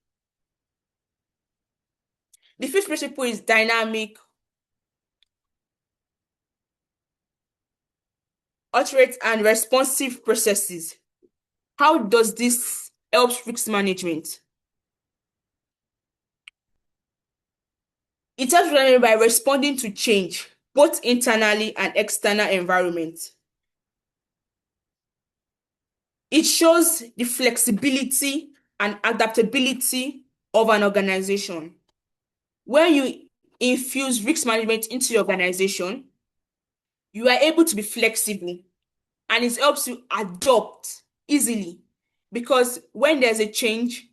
Speaker 2: The fifth principle is dynamic, accurate, and responsive processes. How does this help risk management? It helps by responding to change, both internally and external environment. It shows the flexibility and adaptability of an organization. When you infuse risk management into your organization, you are able to be flexible and it helps you adopt easily because when there's a change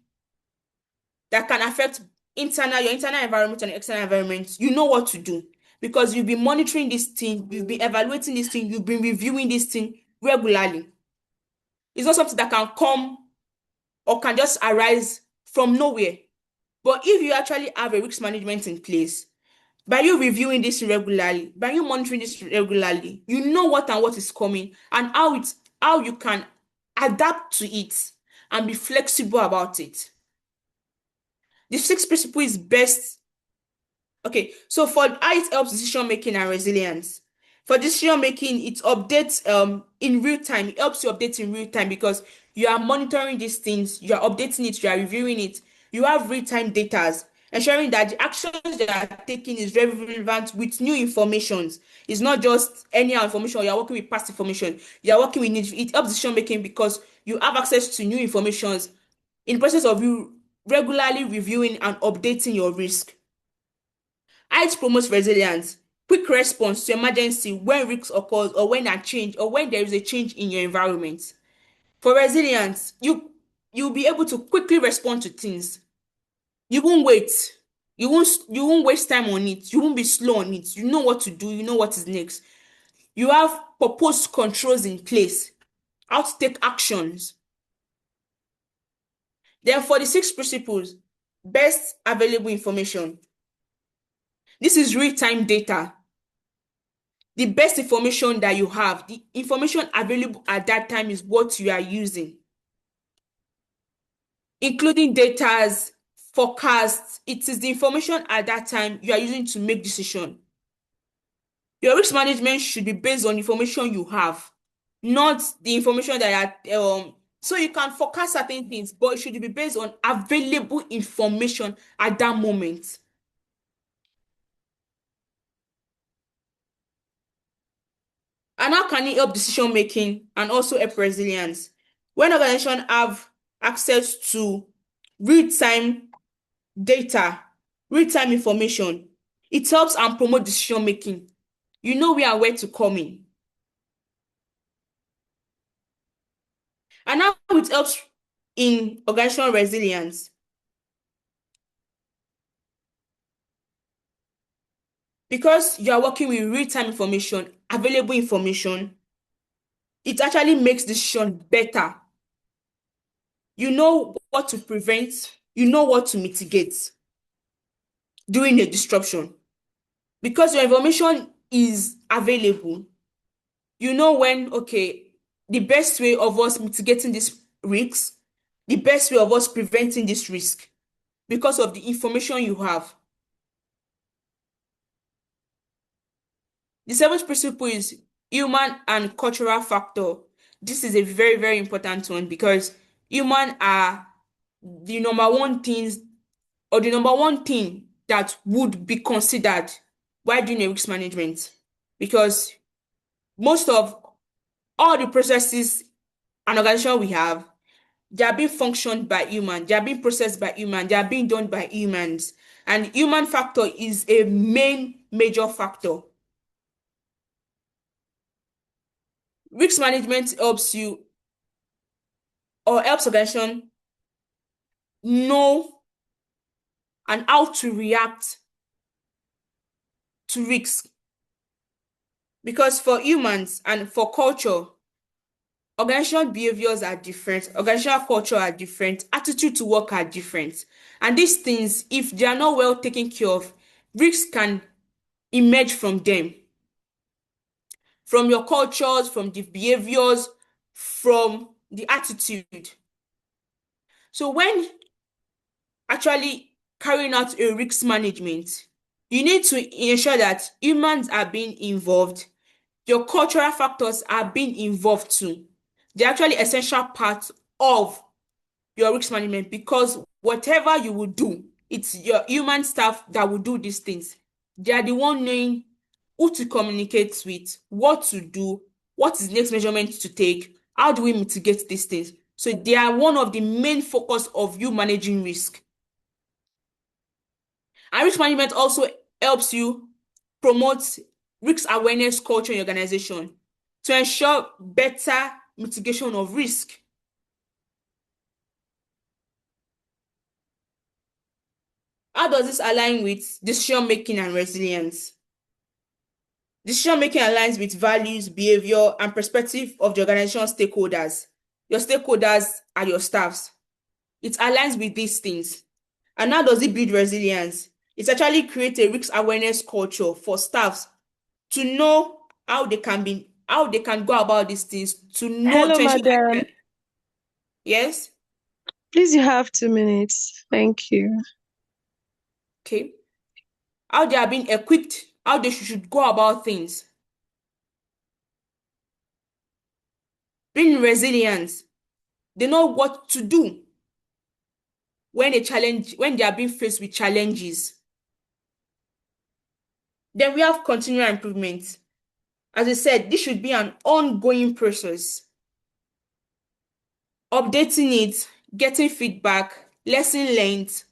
Speaker 2: that can affect your internal environment and external environment, you know what to do because you've been monitoring this thing, you've been evaluating this thing, you've been reviewing this thing regularly. It's not something that can come or can just arise from nowhere. But if you actually have a risk management in place, by you reviewing this regularly, by you monitoring this regularly, you know what is coming and how you can adapt to it and be flexible about it. The sixth principle is best. Okay, so for how it helps decision making and resilience. For decision making, it updates in real time. It helps you update in real time because you are monitoring these things, you are updating it, you are reviewing it. You have real time data, ensuring that the actions that are taken is relevant with new informations. It's not just any information. You are working with past information. You are working with it. It helps decision making because you have access to new informations in the process of you regularly reviewing and updating your risk. IT promotes resilience, quick response to emergency when risks occurs or when a change or when there is a change in your environment. For resilience, you'll be able to quickly respond to things. You won't wait. You won't waste time on it. You won't be slow on it. You know what to do. You know what is next. You have proposed controls in place, how to take actions. Then for the six principles, best available information. This is real-time data. The best information that you have, the information available at that time is what you are using, including data's forecasts. It is the information at that time you are using to make decision. Your risk management should be based on information you have, not the information that so you can forecast certain things, but it should be based on available information at that moment. And how can it help decision making and also help resilience? When organizations have access to real-time data, real-time information, it helps and promote decision making. You know where to come in. And how it helps in organizational resilience. Because you are working with real-time information, available information, it actually makes decision better. You know what to prevent, you know what to mitigate during a disruption. Because your information is available, you know when, okay, the best way of us mitigating this risk, the best way of us preventing this risk, because of the information you have. The seventh principle is human and cultural factor. This is a very, very important one because human are the number one things or the number one thing that would be considered while doing a risk management. Because most of all the processes and organization we have, they are being functioned by humans, they are being processed by humans, they are being done by humans. And human factor is a main major factor. Risk management helps you or helps organization know and how to react to risk. Because for humans and for culture, organizational behaviors are different, organizational culture are different, attitude to work are different. And these things, if they are not well taken care of, risks can emerge from them, from your cultures, from the behaviors, from the attitude. So when actually carrying out a risk management, you need to ensure that humans are being involved, your cultural factors are being involved too. They're actually essential parts of your risk management, because whatever you will do, it's your human staff that will do these things. They are the one knowing who to communicate with, what to do, what is the next measurement to take, how do we mitigate these things. So they are one of the main focus of you managing risk. And risk management also helps you promote risk awareness culture in your organization to ensure better mitigation of risk. How does this align with decision making and resilience? Decision making aligns with values, behavior, and perspective of the organization stakeholders. Your stakeholders are your staffs. It aligns with these things. And how does it build resilience? It actually creates a risk awareness culture for staffs to know how they can go about these things, to know
Speaker 1: Hello,
Speaker 2: to ensure
Speaker 1: madam.
Speaker 2: that yes,
Speaker 1: Please, you have 2 minutes. Thank you.
Speaker 2: okay, how they are being equipped, how they should go about things. Being resilient, they know what to do when they are being faced with challenges. Then we have continual improvement. As I said, this should be an ongoing process. Updating it, getting feedback, lesson learned,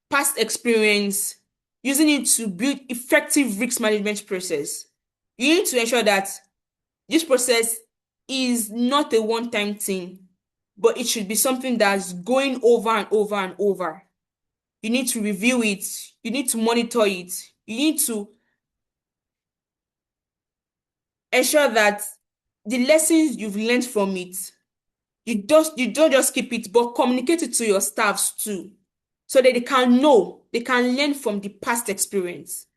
Speaker 2: past experience, using it to build effective risk management process. You need to ensure that this process is not a one-time thing, but it should be something that's going over and over and over. You need to review it, you need to monitor it, you need to ensure that the lessons you've learned from it, you don't just keep it, but communicate it to your staffs too, so that they can know, they can learn from the past experience.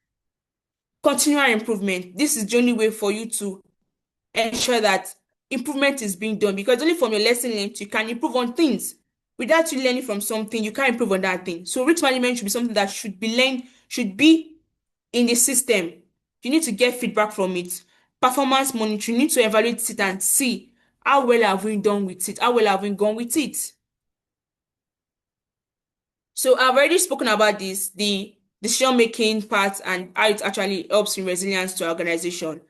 Speaker 2: Continual improvement. This is the only way for you to ensure that improvement is being done, because only from your lesson learned you can improve on things. Without you learning from something, you can't improve on that thing. So risk management should be something that should be learned, should be in the system. You need to get feedback from it. Performance monitoring, you need to evaluate it and see how well have we done with it, how well have we gone with it. So I've already spoken about this, the decision making part and how it actually helps in resilience to our organization.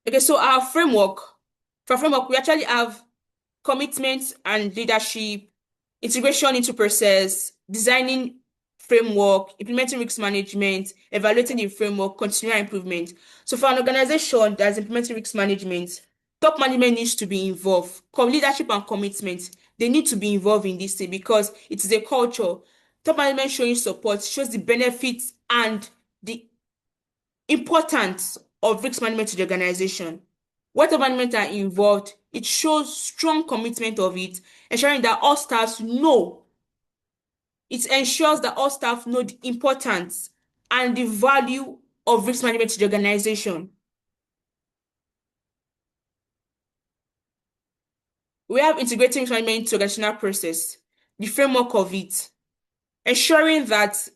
Speaker 2: Okay, so for framework, we actually have commitment and leadership, integration into process, designing framework, implementing risk management, evaluating the framework, continual improvement. So for an organization that's implementing risk management, top management needs to be involved. Leadership and commitment, they need to be involved in this thing because it is a culture. Top management showing support shows the benefits and the importance of risk management to the organization. Where top management are involved, it shows strong commitment of it, ensuring that all staffs know. It ensures that all staff know the importance and the value of risk management to the organization. We have integrating risk management into organizational process, the framework of it, ensuring that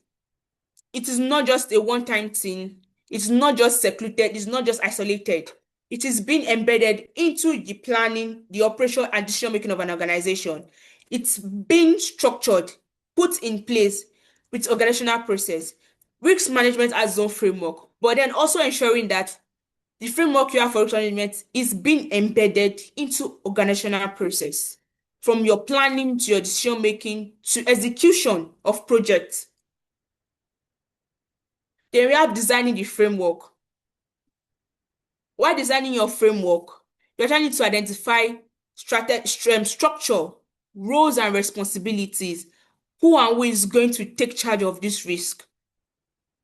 Speaker 2: it is not just a one-time thing, it's not just secluded, it's not just isolated. It is being embedded into the planning, the operation, and decision making of an organization. It's being structured, put in place with organizational process. Risk management as own framework, but then also ensuring that the framework you have for risk management is being embedded into organizational process. From your planning to your decision making to execution of projects. Then we have designing the framework. While designing your framework, you're trying to identify structure, roles and responsibilities. Who and who is going to take charge of this risk?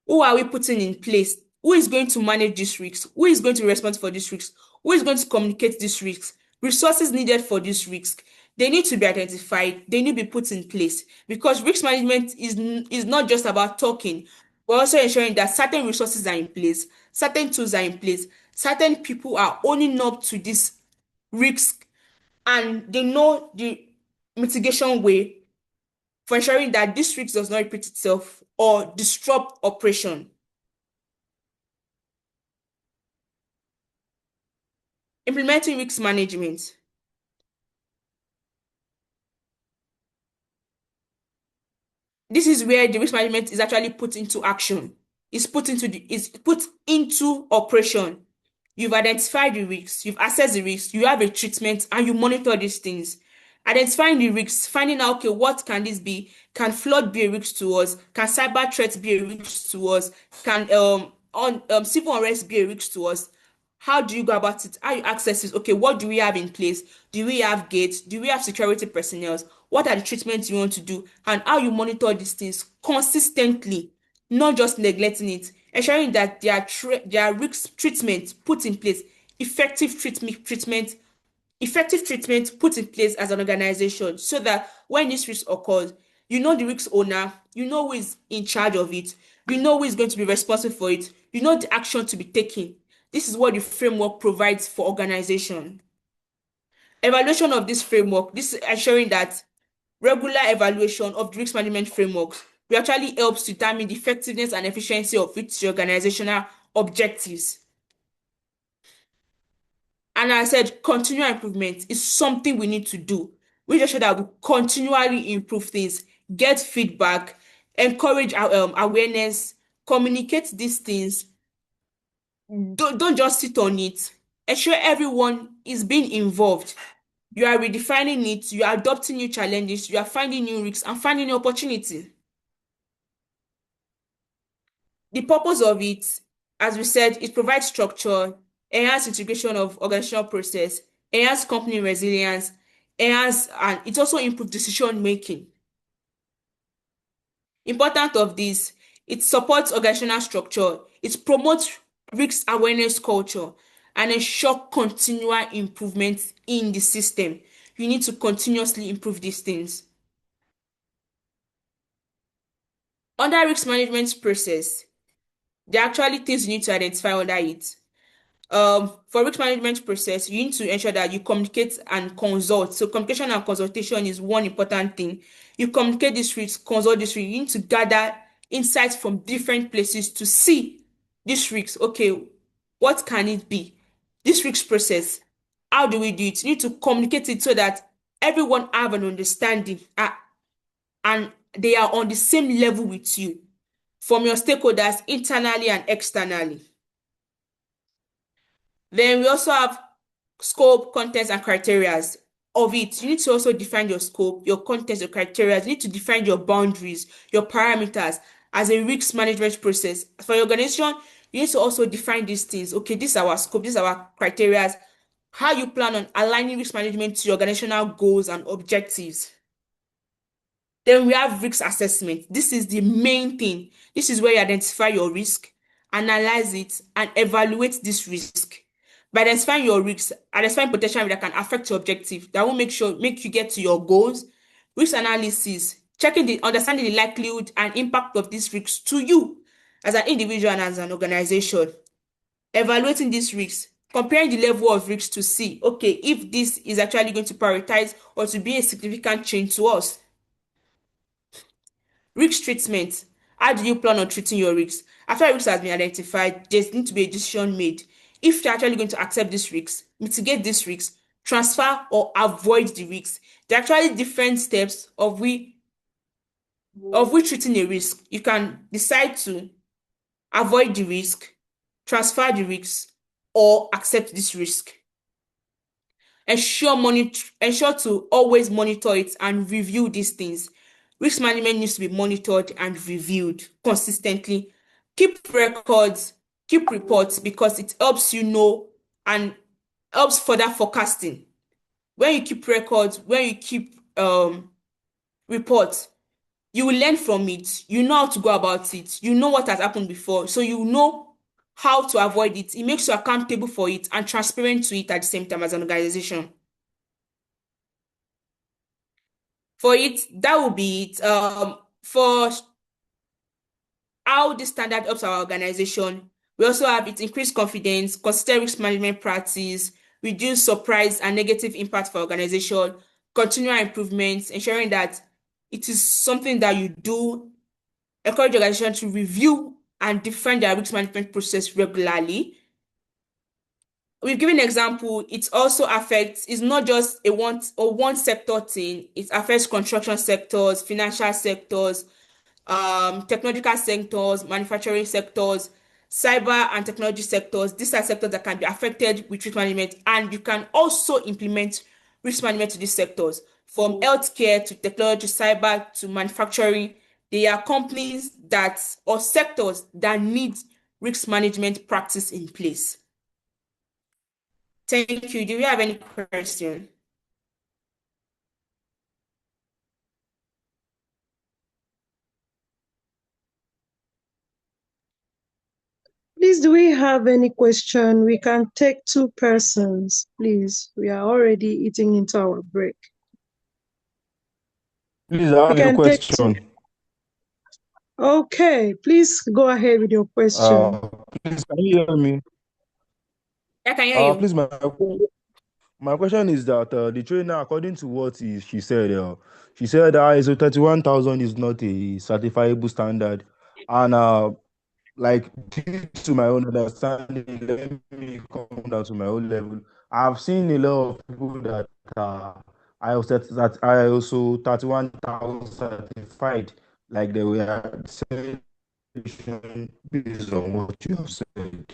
Speaker 2: Who are we putting in place? Who is going to manage these risks? Who is going to respond for these risks? Who is going to communicate these risks? Resources needed for this risk. They need to be identified. They need to be put in place because risk management is not just about talking, but also ensuring that certain resources are in place, certain tools are in place, certain people are owning up to this risk, and they know the mitigation way for ensuring that this risk does not repeat itself or disrupt operation. Implementing risk management. This is where the risk management is actually put into action. Is put into operation. You've identified the risks, you've assessed the risks, you have a treatment, and you monitor these things. Identifying the risks, finding out, okay, what can this be? Can flood be a risk to us? Can cyber threats be a risk to us? Can civil unrest be a risk to us? How do you go about it? How you access it? Okay, what do we have in place? Do we have gates? Do we have security personnel? What are the treatments you want to do? And how you monitor these things consistently, not just neglecting it, ensuring that there are risk treatments put in place, effective treatment put in place as an organization so that when this risk occurs, you know the risk owner, you know who is in charge of it, you know who is going to be responsible for it, you know the action to be taken. This is what the framework provides for organization. Evaluation of this framework, this is ensuring that regular evaluation of the risk management framework will actually helps determine the effectiveness and efficiency of its organizational objectives. And as I said, continual improvement is something we need to do. We just sure that we continually improve things, get feedback, encourage awareness, communicate these things. Don't just sit on it. Ensure everyone is being involved. You are redefining it, you are adopting new challenges, you are finding new risks and finding new opportunities. The purpose of it, as we said, it provides structure, enhance integration of organizational process, enhance company resilience, enhance and it also improves decision making. Important of this, it supports organizational structure, it promotes risk awareness culture, and ensure continual improvement in the system. You need to continuously improve these things. Under risk management process, there are actually things you need to identify under it. For risk management process, you need to ensure that you communicate and consult. So communication and consultation is one important thing. You communicate this risk, consult this risk. You need to gather insights from different places to see this risk. Okay, what can it be? This risk process, how do we do it? You need to communicate it so that everyone have an understanding and they are on the same level with you from your stakeholders internally and externally. Then we also have scope, contents, and criteria of it. You need to also define your scope, your contents, your criteria. You need to define your boundaries, your parameters as a risk management process. For your organization, you need to also define these things. Okay, this is our scope, this is our criteria. How you plan on aligning risk management to your organizational goals and objectives. Then we have risk assessment. This is the main thing. This is where you identify your risk, analyze it, and evaluate this risk. By identifying your risks, identifying potential risk that can affect your objective, that will make you get to your goals. Risk analysis, understanding the likelihood and impact of these risks to you as an individual and as an organization. Evaluating these risks, comparing the level of risks to see, okay, if this is actually going to prioritize or to be a significant change to us. Risk treatment. How do you plan on treating your risks? After a risk has been identified, there needs to be a decision made. If you're actually going to accept this risk, mitigate this risk, transfer or avoid the risks. There are actually different steps of we treating a risk. You can decide to avoid the risk, transfer the risk, or accept this risk. Ensure to always monitor it and review these things. Risk management needs to be monitored and reviewed consistently. Keep records, keep reports because it helps you know and helps further forecasting. When you keep records, when you keep report, you will learn from it. You know how to go about it. You know what has happened before. So you know how to avoid it. It makes you accountable for it and transparent to it at the same time as an organization. For it, that will be it. For how this standard helps our organization, we also have it increase confidence, consider risk management practice, reduce surprise and negative impact for organization, continual improvements, ensuring that it is something that you do, encourage organization to review and define their risk management process regularly. We've given an example. It also affects, it's not just a one sector thing. It affects construction sectors, financial sectors, technological sectors, manufacturing sectors, cyber and technology sectors. These are sectors that can be affected with risk management, and you can also implement risk management to these sectors. From healthcare to technology, cyber to manufacturing, there are companies that or sectors that need risk management practice in place. Thank you. Do you have any question?
Speaker 1: Please, do we have any question? We can take two persons, please. We are already eating into our break.
Speaker 4: Please, I
Speaker 1: We
Speaker 4: have a
Speaker 1: can take two.
Speaker 4: question.
Speaker 1: Okay, please go ahead with your question.
Speaker 4: Please, can you hear me?
Speaker 2: I can hear you.
Speaker 4: Please, my question is that the trainer, according to what she said that ISO 31000 is not a certifiable standard, and like due to my own understanding, let me come down to my own level. I've seen a lot of people that ISO 31000 certified, like they were saying based on what you have said.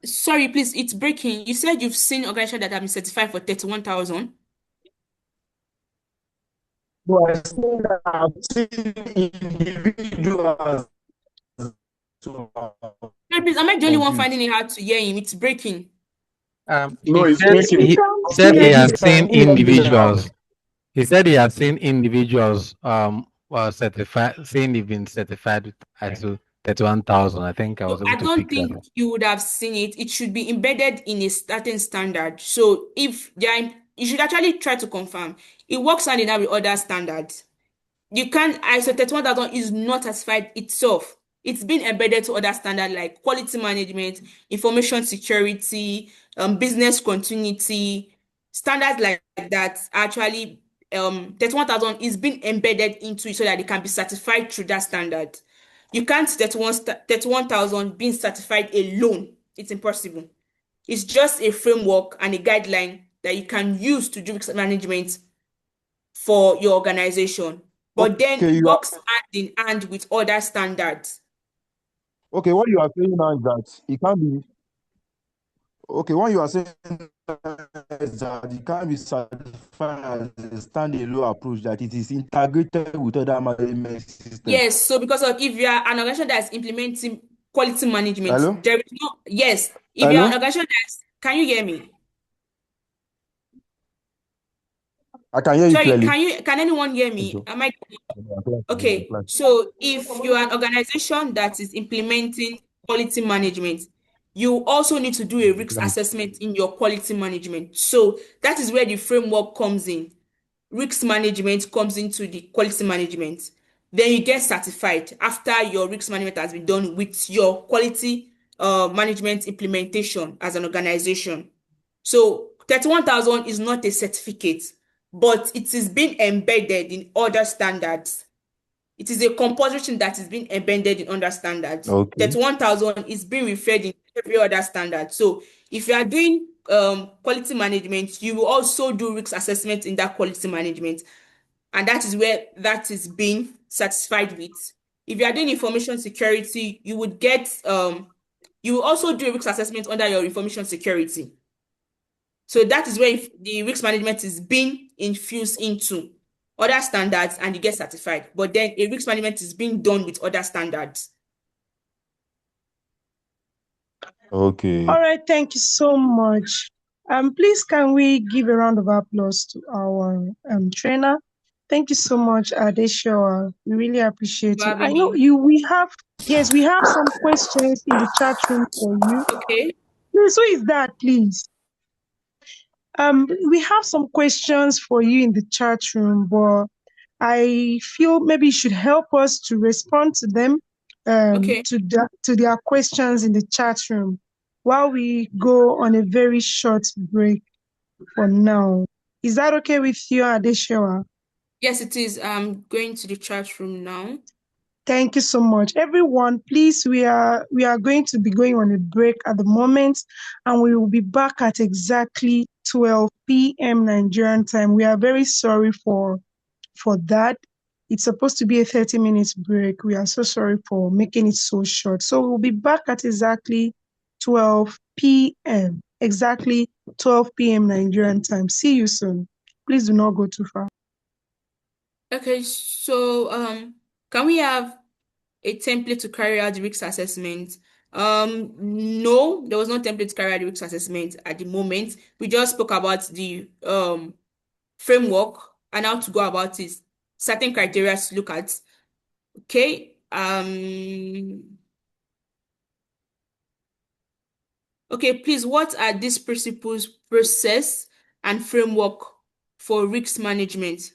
Speaker 2: Sorry, please, it's breaking. You said you've seen organizations that have been certified for 31,000.
Speaker 4: No, I've seen individuals. So
Speaker 2: Sorry, please, am I the only one finding
Speaker 4: confused.
Speaker 2: it hard to hear him? It's breaking.
Speaker 5: He
Speaker 3: it's
Speaker 5: said
Speaker 3: breaking.
Speaker 5: he
Speaker 1: Can't
Speaker 5: said
Speaker 1: hear
Speaker 5: he
Speaker 1: you.
Speaker 5: has seen
Speaker 4: Can you hear me now?
Speaker 5: individuals. He said he has seen individuals saying they've been certified with ISO 31,000. I think I was
Speaker 2: So
Speaker 5: able
Speaker 2: I
Speaker 5: to
Speaker 2: don't
Speaker 5: pick that
Speaker 2: think
Speaker 5: up.
Speaker 2: you would have seen it. It should be embedded in a certain standard. So if they are, you should actually try to confirm. It works hand in hand with other standards. You can't ISO 31000 is not certified itself. It's been embedded to other standards like quality management, information security, business continuity, standards like that. Actually, 31000 is being embedded into it so that it can be certified through that standard. You can't 31,000 being certified alone. It's impossible. It's just a framework and a guideline that you can use to do risk management for your organization. But then
Speaker 4: Okay,
Speaker 2: it works hand in hand with other standards.
Speaker 4: okay. What you are saying now is that it can't be okay. What you are saying is that it can't be certified as a standalone approach. That it is integrated with other management system.
Speaker 2: Yes, so because of if you are an organization that is implementing quality management,
Speaker 4: Hello,
Speaker 2: there is no, yes, if you are an
Speaker 4: hello.
Speaker 2: organization that's, can you hear me?
Speaker 4: I can hear you
Speaker 2: Sorry,
Speaker 4: clearly.
Speaker 2: can anyone hear me? Am I okay? So if you are an organization that is implementing quality management, you also need to do a risk assessment in your quality management. So that is where the framework comes in. Risk management comes into the quality management. Then you get certified after your risk management has been done with your quality management implementation as an organization. So 31,000 is not a certificate, but it is being embedded in other standards. It is a composition that is being embedded in other standards.
Speaker 4: Okay.
Speaker 2: 31,000 is being referred in every other standard. So if you are doing quality management, you will also do risk assessment in that quality management. And that is where that is being satisfied with. If you are doing information security, you would get you will also do a risk assessment under your information security. So that is where the risk management is being infused into other standards and you get certified. But then a risk management is being done with other standards.
Speaker 4: Okay.
Speaker 1: All right, thank you so much. Please can we give a round of applause to our trainer? Thank you so much, Adeshawa. We really appreciate
Speaker 2: For
Speaker 1: you. I
Speaker 2: having
Speaker 1: know
Speaker 2: me.
Speaker 1: you. We have some questions in the chat room for you.
Speaker 2: Okay.
Speaker 1: Please, who is that, please? We have some questions for you in the chat room, but I feel maybe you should help us to respond to them,
Speaker 2: Okay.
Speaker 1: to their questions in the chat room while we go on a very short break for now. Is that okay with you, Adeshawa?
Speaker 2: Yes, it is. I'm going to the chat room now.
Speaker 1: Thank you so much. Everyone, please, we are going to be going on a break at the moment, and we will be back at exactly 12 p.m. Nigerian time. We are very sorry for that. It's supposed to be a 30 minutes break. We are so sorry for making it so short. So we'll be back at exactly 12 p.m. Exactly 12 p.m. Nigerian time. See you soon. Please do not go too far.
Speaker 2: Okay, so can we have a template to carry out the risk assessment? No, there was no template to carry out the risk assessment at the moment. We just spoke about the framework and how to go about it. Certain criteria to look at. Okay. Okay, please, what are these principles, process, and framework for risk management?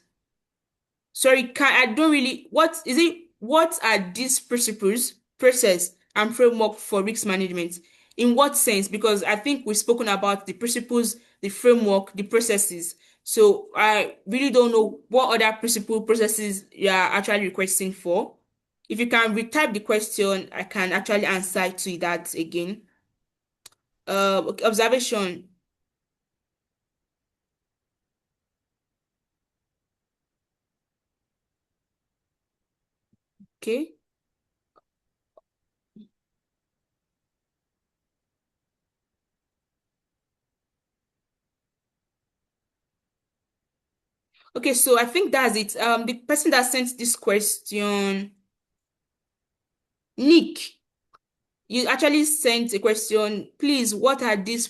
Speaker 2: Sorry, I don't really, what is it? What are these principles, process, and framework for risk management? In what sense? Because I think we've spoken about the principles, the framework, the processes. So I really don't know what other principle processes you are actually requesting for. If you can retype the question, I can actually answer to that again. Okay, observation. Okay. Okay, so I think that's it. The person that sent this question, Nick, you actually sent a question. Please, what are these